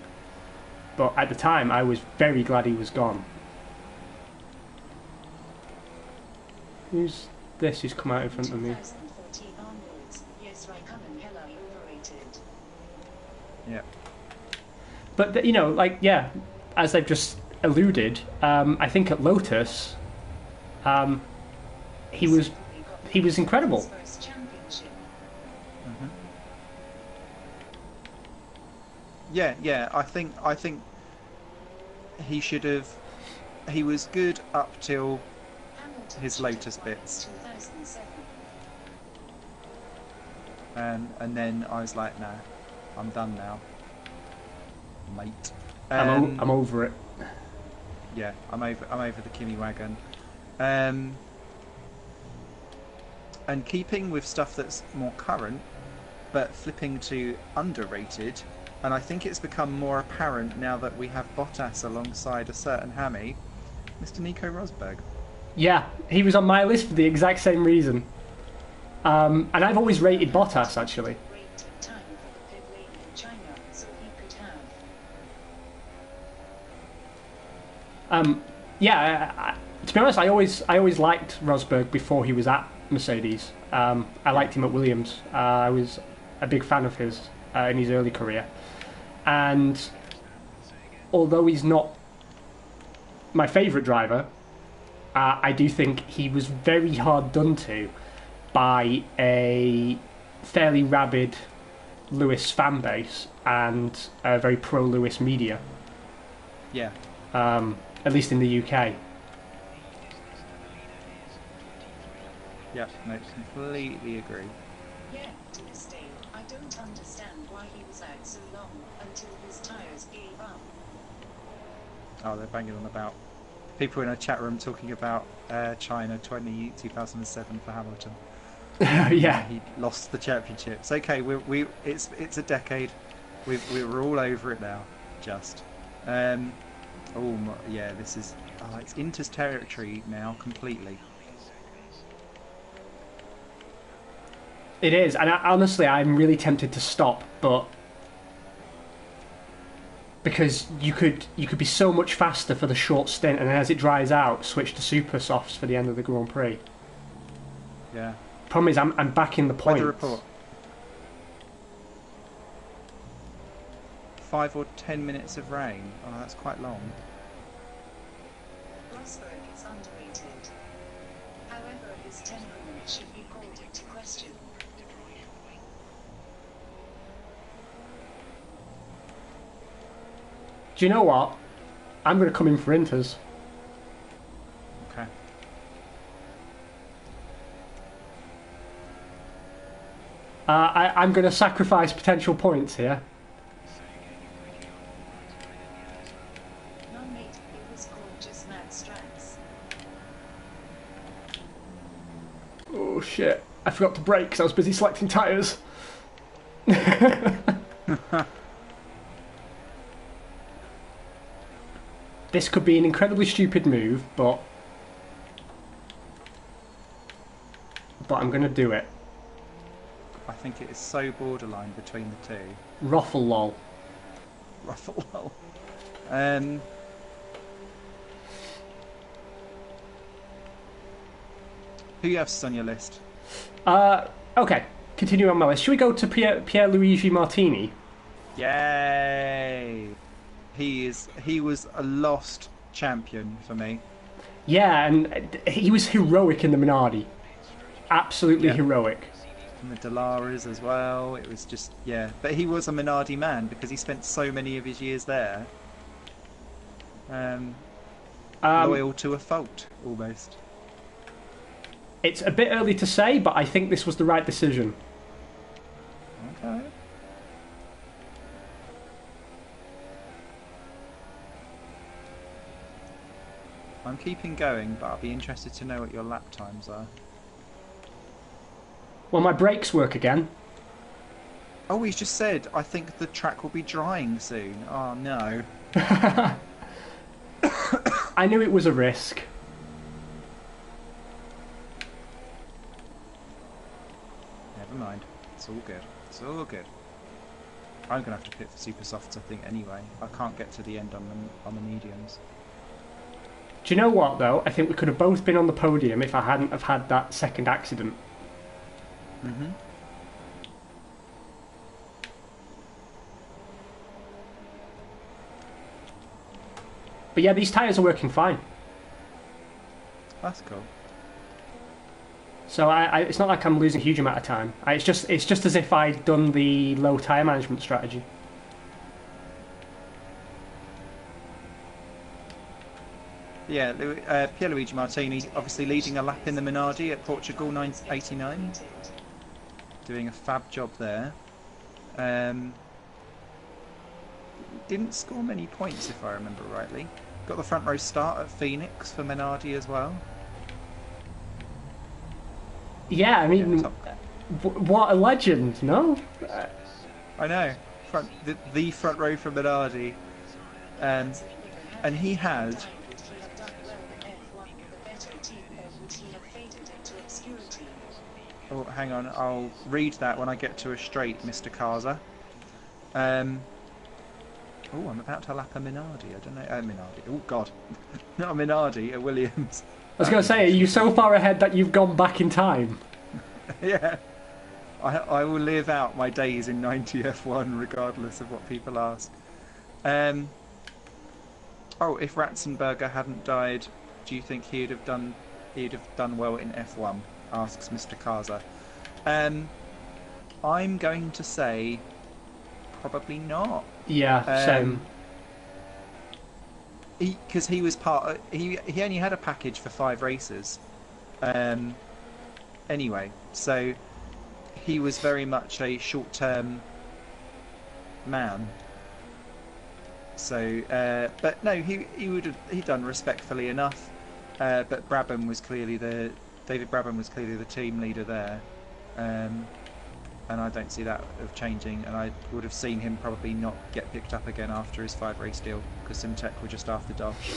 But at the time, I was very glad he was gone. Who's this who's come out in front of me? Yeah. But, as they've just alluded, I think at Lotus, he was incredible. Mm-hmm. Yeah. I think he should have. He was good up till his Lotus bits, and then I was like, nah, I'm done now, mate. I'm over it. Yeah, I'm over the Kimmy wagon. And keeping with stuff that's more current, but flipping to underrated, and I think it's become more apparent now that we have Bottas alongside a certain hammy, Mr. Nico Rosberg. Yeah, he was on my list for the exact same reason. And I've always rated Bottas, actually. To be honest, I always liked Rosberg before he was at Mercedes. I liked him at Williams. I was a big fan of his in his early career. And although he's not my favourite driver, I do think he was very hard done to by a fairly rabid Lewis fan base and a very pro-Lewis media. Yeah. At least in the UK. Yeah, no, completely agree. Yeah, to this day, I don't understand why he was out so long until his tyres gave up. Oh, they're banging on about people in a chat room talking about China 2007 for Hamilton. Yeah, he lost the championships. Okay, it's a decade. We're all over it now. Just. This is it's Inter's territory now completely. it is, and honestly, I'm really tempted to stop, but because you could be so much faster for the short stint, and then as it dries out, switch to super softs for the end of the Grand Prix. Yeah. Problem is, I'm back in the points. Weather report. 5 or 10 minutes of rain. Oh, that's quite long. Rosberg is underrated. However, Do you know what? I'm going to come in for Inters. Okay. I'm going to sacrifice potential points here. No, mate, it was called just mad strats. Oh shit. I forgot to brake because I was busy selecting tyres. This could be an incredibly stupid move, but I'm going to do it. I think it is so borderline between the two. Ruffle lol. Ruffle lol. Who else is on your list? Okay, continue on my list. Should we go to Pierluigi Martini? Yay! He was a lost champion for me. Yeah, and he was heroic in the Minardi. Absolutely heroic. And the Delaras as well. It was just, yeah. But he was a Minardi man because he spent so many of his years there. Loyal to a fault, almost. It's a bit early to say, but I think this was the right decision. Okay. I'm keeping going, but I'll be interested to know what your lap times are. Well, my brakes work again. Oh, he's just said, I think the track will be drying soon. Oh, no. I knew it was a risk. Never mind. It's all good. It's all good. I'm going to have to pit for super softs, I think, anyway. I can't get to the end on the mediums. Do you know what, though? I think we could have both been on the podium if I hadn't have had that second accident. Mm-hmm. But yeah, these tyres are working fine. That's cool. So it's not like I'm losing a huge amount of time. It's just as if I'd done the low tyre management strategy. Yeah, Pierluigi Martini obviously leading a lap in the Minardi at Portugal 989. Doing a fab job there. Didn't score many points if I remember rightly. Got the front row start at Phoenix for Minardi as well. Yeah, I mean, what a legend, no? I know. The front row for Minardi. And he had... Oh, hang on. I'll read that when I get to a straight, Mr. Kaza. Oh, I'm about to lap a Minardi. I don't know. Minardi. Oh, God. Not a Minardi, a Williams. I was going to say, are you so far ahead that you've gone back in time? Yeah. I will live out my days in 90 F1 regardless of what people ask. Oh, if Ratzenberger hadn't died, do you think he'd have done well in F1? Asks Mr. Kaza. I'm going to say probably not. Yeah, same. Because he was he only had a package for 5 races. Anyway, so he was very much a short-term man. So, but no, he'd done respectfully enough. But David Brabham was clearly the team leader there, and I don't see that of changing. And I would have seen him probably not get picked up again after his 5-race deal because Simtech were just after Dosh.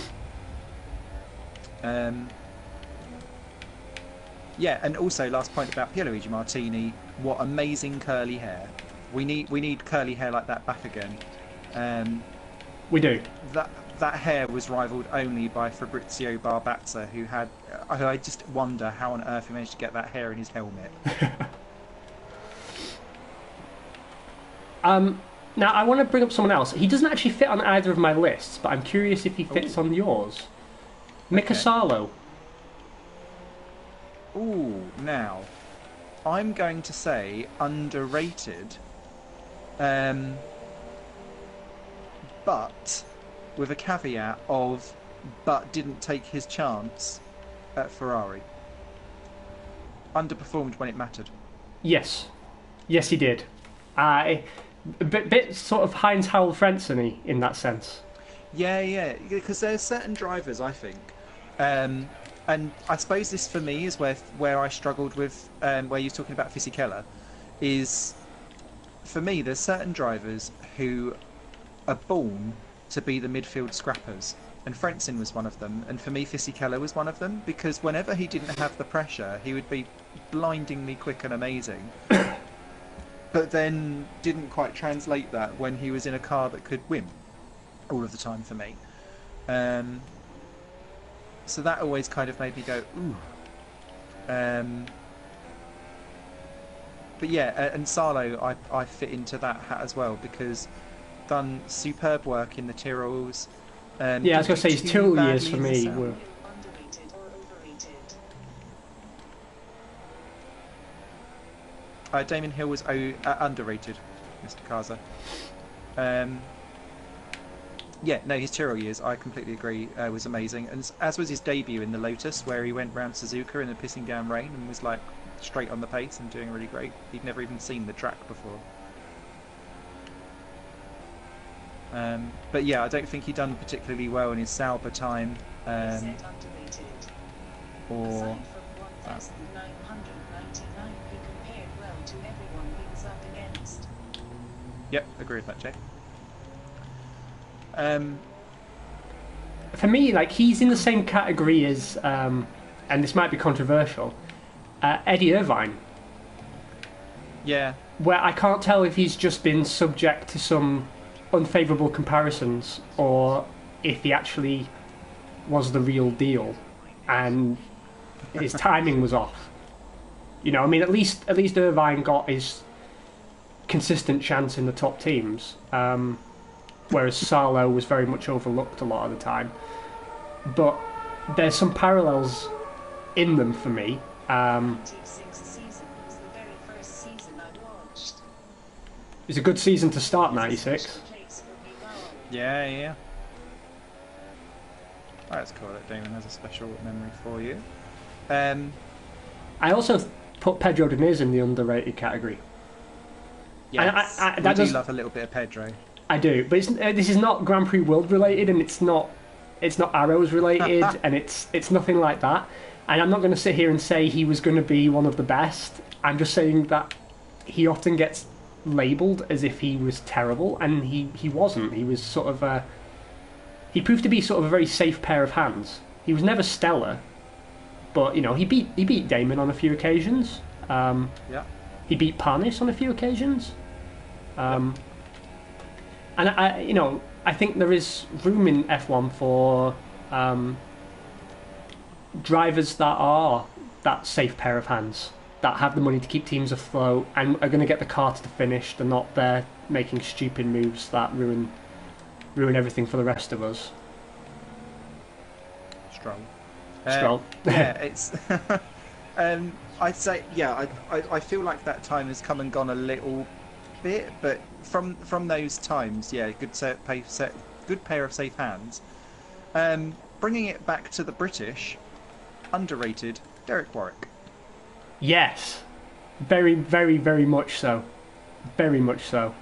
Yeah, and also last point about Pierluigi Martini. What amazing curly hair! We need curly hair like that back again. We do. That hair was rivalled only by Fabrizio Barbazza, who had... I just wonder how on earth he managed to get that hair in his helmet. Now, I want to bring up someone else. He doesn't actually fit on either of my lists, but I'm curious if he fits on yours. Mika Salo. Ooh, now, I'm going to say underrated, but with a caveat of, but didn't take his chance at Ferrari. Underperformed when it mattered. Yes, he did. A bit sort of Heinz Howell Frentzen-y in that sense. Yeah, because there's certain drivers, I think, and I suppose this for me is where I struggled with where you're talking about Fisichella, is for me there's certain drivers who are born to be the midfield scrappers, and Frentzen was one of them, and for me Fisichella was one of them, because whenever he didn't have the pressure he would be blindingly quick and amazing, but then didn't quite translate that when he was in a car that could win all of the time for me. So that always kind of made me go, ooh. But yeah, and Salo, I fit into that hat as well, because done superb work in the Tyrrells. Yeah, I was going to say his Tyrrell years for me were... Underrated or overrated? Damon Hill was underrated, Mr. Kaza. Yeah, no, his Tyrrell years, I completely agree, was amazing. And as was his debut in the Lotus, where he went round Suzuka in the pissing down rain and was like straight on the pace and doing really great. He'd never even seen the track before. But yeah, I don't think he'd done particularly well in his Sauber time. Said underrated. Or... Aside from 1,999, he compared well to everyone he was up against. Yep, agree with that, Jay. For me, like, he's in the same category as, and this might be controversial, Eddie Irvine. Yeah. Where I can't tell if he's just been subject to some unfavourable comparisons or if he actually was the real deal and his timing was off. You know, I mean, at least Irvine got his consistent chance in the top teams, whereas Salo was very much overlooked a lot of the time. But there's some parallels in them for me. 96 season was the very first season I watched. It was a good season to start 96. Yeah. Oh, that's cool that Damon has a special memory for you. I also put Pedro Diniz in the underrated category. Yes, I we do love a little bit of Pedro. I do, but this is not Grand Prix World related, and it's not Arrows related, and it's nothing like that. And I'm not going to sit here and say he was going to be one of the best. I'm just saying that he often gets labelled as if he was terrible, and he wasn't. He was sort of he proved to be sort of a very safe pair of hands. He was never stellar, but you know he beat Damon on a few occasions. Yeah. He beat Parnis on a few occasions. And I think there is room in F1 for drivers that are that safe pair of hands, that have the money to keep teams afloat and are going to get the car to the finish. They're not there making stupid moves that ruin everything for the rest of us. Stroll. Yeah, it's. I'd say, yeah, I feel like that time has come and gone a little bit, but from those times, yeah, good pair of safe hands. Bringing it back to the British, underrated Derek Warwick. Yes, very, very, very much so. Very much so.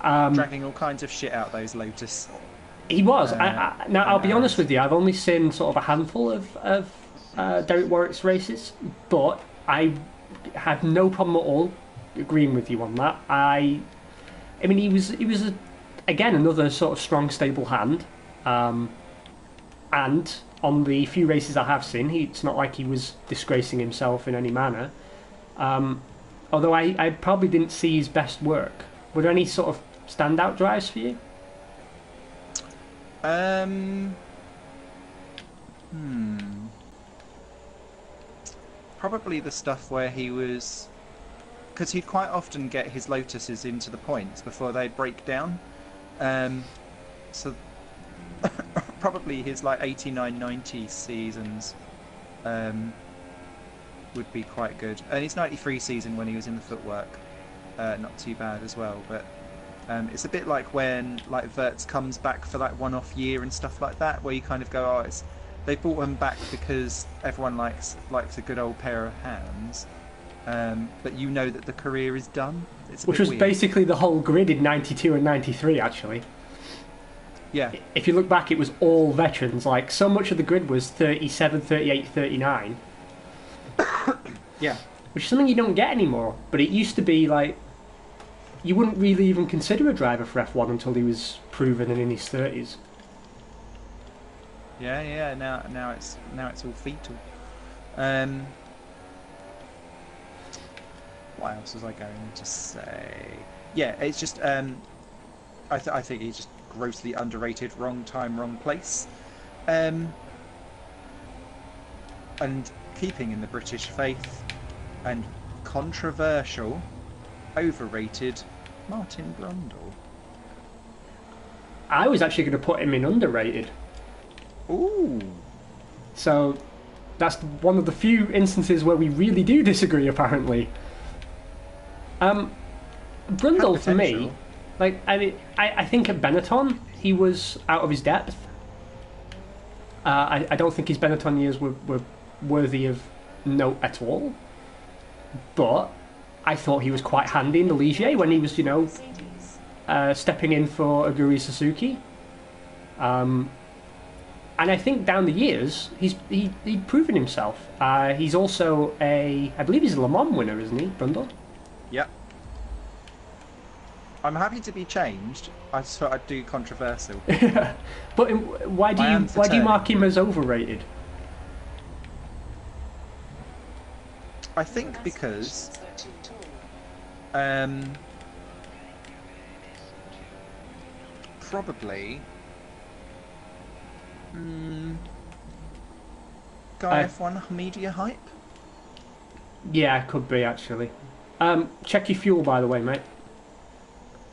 Dragging all kinds of shit out those Lotus. He was. Now, I'll be honest with you, I've only seen sort of a handful of Derek Warwick's races, but I had no problem at all agreeing with you on that. I mean, he was again another sort of strong, stable hand, and on the few races I have seen, it's not like he was disgracing himself in any manner. Although I probably didn't see his best work. Were there any sort of standout drives for you? Probably the stuff where he was, because he'd quite often get his Lotuses into the points before they'd break down. So probably his like 89-90 seasons would be quite good, and his 93 season when he was in the footwork, not too bad as well. But It's a bit like when like Verts comes back for like one-off year and stuff like that, where you kind of go, oh, they brought him back because everyone likes a good old pair of hands, but you know that the career is done. Which was weird. Basically the whole grid in 92 and 93, actually. Yeah. If you look back, it was all veterans. Like, so much of the grid was 37, 38, 39. Yeah. Which is something you don't get anymore. But it used to be, like, you wouldn't really even consider a driver for F1 until he was proven and in his 30s. Yeah. Now it's all fetal. What else was I going to say? Yeah, it's just I think he's just grossly underrated, wrong time, wrong place, and keeping in the British faith, and controversial, overrated, Martin Brundle. I was actually going to put him in underrated. Ooh. So that's one of the few instances where we really do disagree, apparently. Brundle, for me, like, I think at Benetton he was out of his depth. I don't think his Benetton years were worthy of note at all. But I thought he was quite handy in the Ligier when he was, stepping in for Aguri Suzuki. And I think down the years he'd proven himself. He's also I believe he's a Le Mans winner, isn't he, Brundle? Yep. I'm happy to be changed. I just thought I'd do controversial. But why do you mark him as overrated? I think because probably Guy F1 media hype. Yeah, could be actually. Check your fuel, by the way, mate.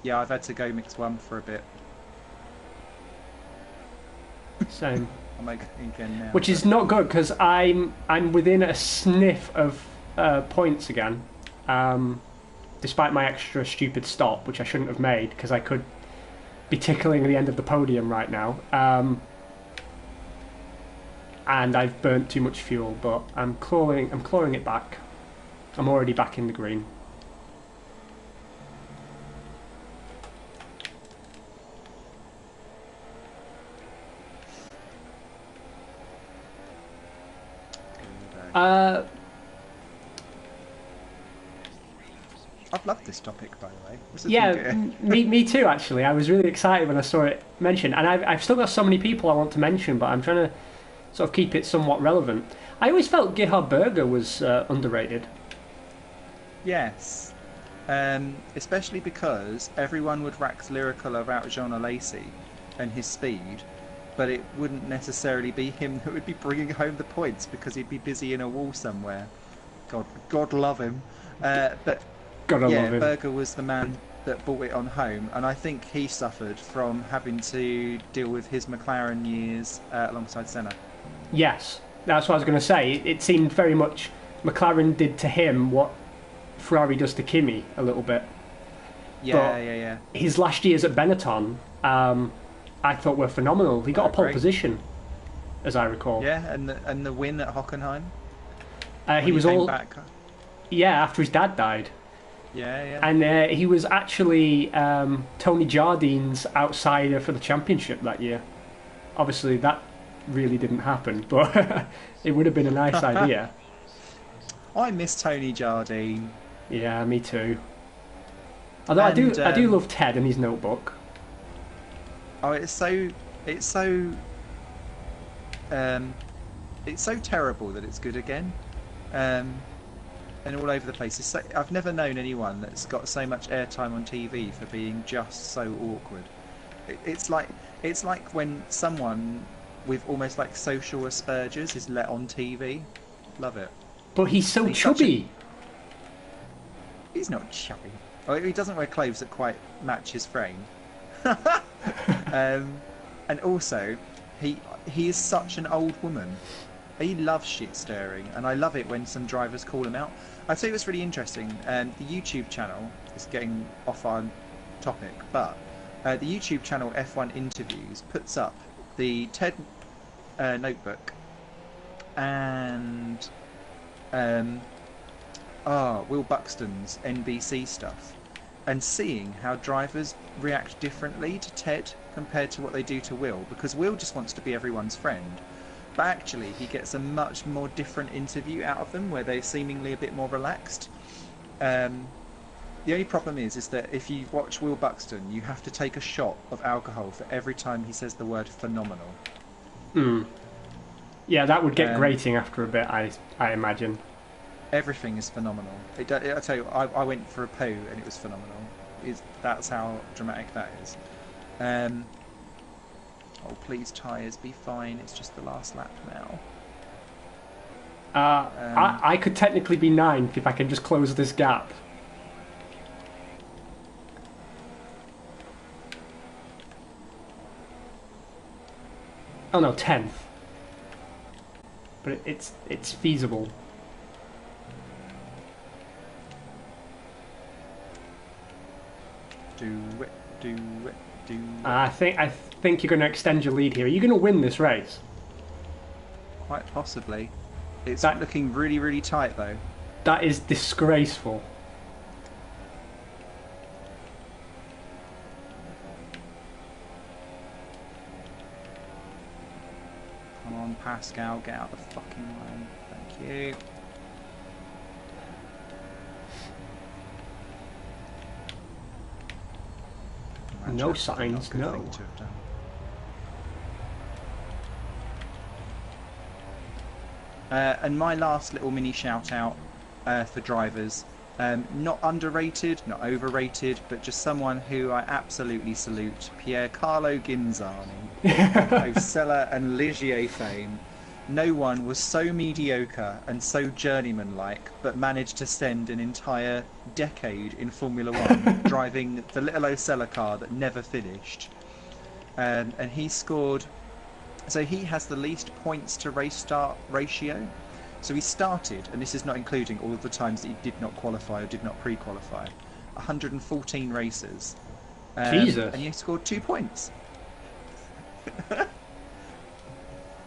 Yeah, I've had to go mix one for a bit. Same. I'm going again now. Which is not good because I'm within a sniff of points again, despite my extra stupid stop, which I shouldn't have made because I could be tickling the end of the podium right now. And I've burnt too much fuel, but I'm clawing it back. I'm already back in the green. I've loved this topic, by the way. Yeah, me too, actually. I was really excited when I saw it mentioned. And I've still got so many people I want to mention, but I'm trying to sort of keep it somewhat relevant. I always felt Gerhard Berger was underrated. Yes. Especially because everyone would wax lyrical about Jean Alesi and his speed, but it wouldn't necessarily be him that would be bringing home the points because he'd be busy in a wall somewhere. God love him. But love him. Berger was the man that brought it on home, and I think he suffered from having to deal with his McLaren years alongside Senna. Yes, that's what I was going to say. It seemed very much McLaren did to him what Ferrari does to Kimi a little bit. Yeah. His last years at Benetton, I thought were phenomenal. He got a pole position, as I recall. Yeah, and the win at Hockenheim. He was all back. Yeah, after his dad died. Yeah. And he was actually Tony Jardine's outsider for the championship that year. Obviously, that really didn't happen, but it would have been a nice idea. I miss Tony Jardine. Yeah, me too. Although I do love Ted and his notebook. Oh, it's so terrible that it's good again, and all over the place. I've never known anyone that's got so much airtime on TV for being just so awkward. It's like when someone with almost like social Asperger's is let on TV. Love it. But he's so chubby. He's not chubby. Oh, he doesn't wear clothes that quite match his frame. And also, he is such an old woman. He loves shit stirring, and I love it when some drivers call him out. I tell you what's really interesting. The YouTube channel is getting off on topic, but the YouTube channel F1 Interviews puts up the TED notebook and Will Buxton's NBC stuff, and seeing how drivers react differently to Ted compared to what they do to Will, because Will just wants to be everyone's friend, but actually he gets a much more different interview out of them where they're seemingly a bit more relaxed. The only problem is that if you watch Will Buxton, you have to take a shot of alcohol for every time he says the word phenomenal. Yeah, that would get grating after a bit, I imagine. Everything is phenomenal. I tell you, I went for a poo and it was phenomenal. That's how dramatic that is. Oh, please, tyres, be fine. It's just the last lap now. I could technically be 9th if I can just close this gap. Oh no, 10th. But it's feasible. Do it, do it, do it. I think you're going to extend your lead here. Are you going to win this race? Quite possibly. It's looking really, really tight though. That is disgraceful. Come on, Pascal, get out the fucking way. Thank you. No signs, no. Thing to have done. And my last little mini shout out for drivers, not underrated, not overrated, but just someone who I absolutely salute, Piercarlo Ginzani, of Sella and Ligier fame. No one was so mediocre and so journeyman-like, but managed to spend an entire decade in Formula One driving the little Osella car that never finished. And he scored... So he has the least points to race start ratio. So he started, and this is not including all of the times that he did not qualify or did not pre-qualify, 114 races. Jesus. And he scored 2 points.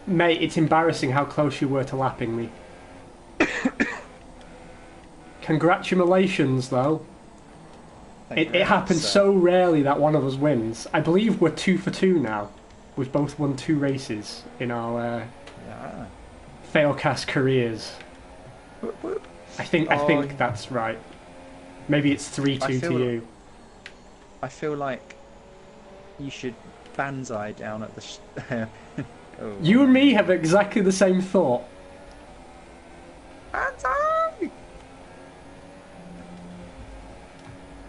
Mate, it's embarrassing how close you were to lapping me. Congratulations, though. It happens so rarely that one of us wins. I believe we're 2 for 2 now. We've both won 2 races in our Failcast careers. I think that's right. Maybe it's 3-2 to you. I feel like you should banzai down at the... Oh. You and me have exactly the same thought. Banzai!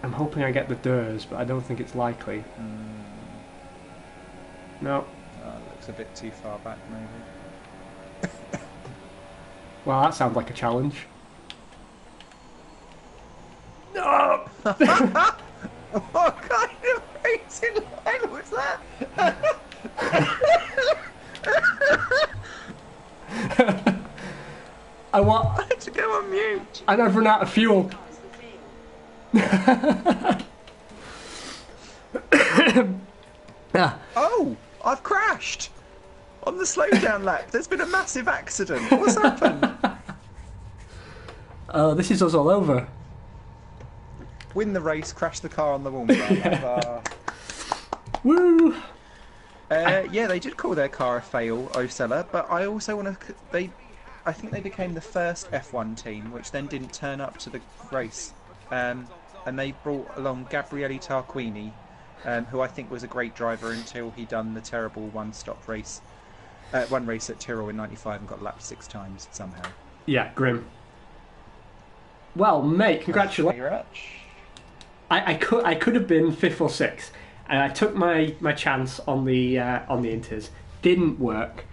I'm hoping I get the Durs, but I don't think it's likely. No. Looks a bit too far back, maybe. Well, that sounds like a challenge. No! What kind of racing line was that? I had to go on mute. And I've run out of fuel. Oh, I've crashed on the slowdown lap. There's been a massive accident. What's happened? This is us all over. Win the race, crash the car on the wall. Woo! Yeah, they did call their car a fail, Osella, but I also want to... I think they became the first F1 team, which then didn't turn up to the race. And they brought along Gabriele Tarquini, who I think was a great driver until he done the terrible one race at Tyrrell in '95 and got lapped 6 times somehow. Yeah, grim. Well, mate, congratulations. I could have been 5th or 6th, and I took my chance on the Inters. Didn't work,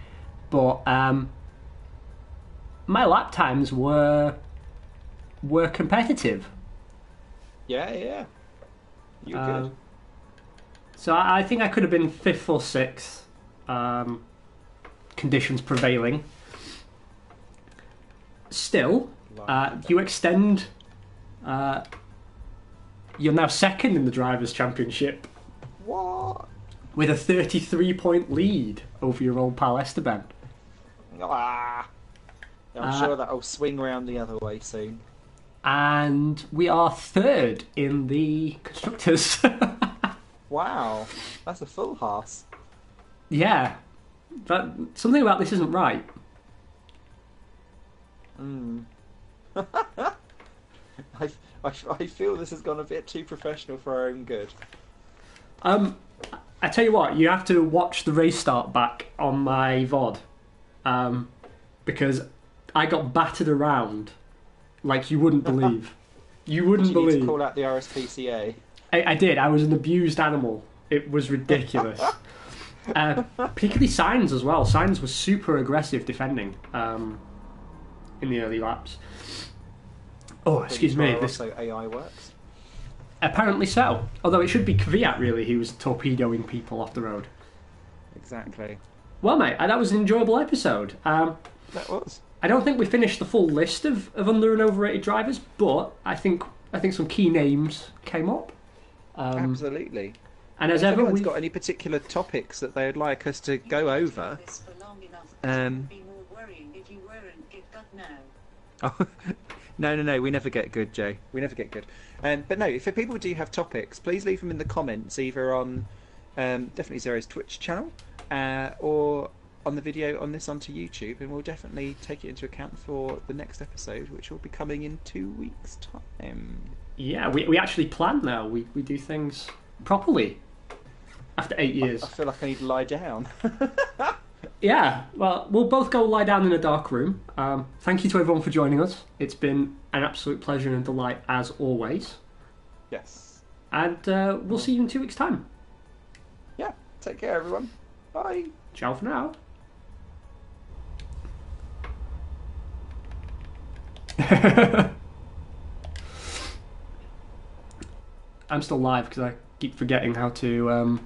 but my lap times were competitive. Yeah. You were good. So I think I could have been 5th or 6th, conditions prevailing. Still, you extend you're now second in the Drivers' Championship What? with a 33-point lead over your old pal Esteban. Ah. I'm sure that'll swing round the other way soon. And we are third in the Constructors. Wow, that's a full house. Yeah. Something about this isn't right. I feel this has gone a bit too professional for our own good. I tell you what, you have to watch the race start back on my VOD. Because I got battered around like you wouldn't believe. You wouldn't Did you believe. need to call out the RSPCA? I did. I was an abused animal. It was ridiculous. Particularly Sainz as well. Sainz was super aggressive defending in the early laps. Oh, excuse me. Also AI works. Apparently so. Although it should be Kvyat, really, who was torpedoing people off the road. Exactly. Well, mate, that was an enjoyable episode. That was. I don't think we finished the full list of under and overrated drivers, but I think some key names came up. Absolutely. And as if ever, anyone's got any particular topics that they would like us to go over, This for long enough, it would be more worrying if you weren't get gut now. oh, no, we never get good, Jay. We never get good. But no, if people do have topics, please leave them in the comments, either on definitely Zero's Twitch channel or on the video on this onto YouTube, and we'll definitely take it into account for the next episode, which will be coming in 2 weeks' time. Yeah, we actually plan now. We do things properly after 8 years. I feel like I need to lie down. Yeah, well, we'll both go lie down in a dark room. Thank you to everyone for joining us. It's been an absolute pleasure and delight as always. Yes. And we'll see you in 2 weeks' time. Yeah, take care, everyone. Bye. Ciao for now. I'm still live because I keep forgetting how to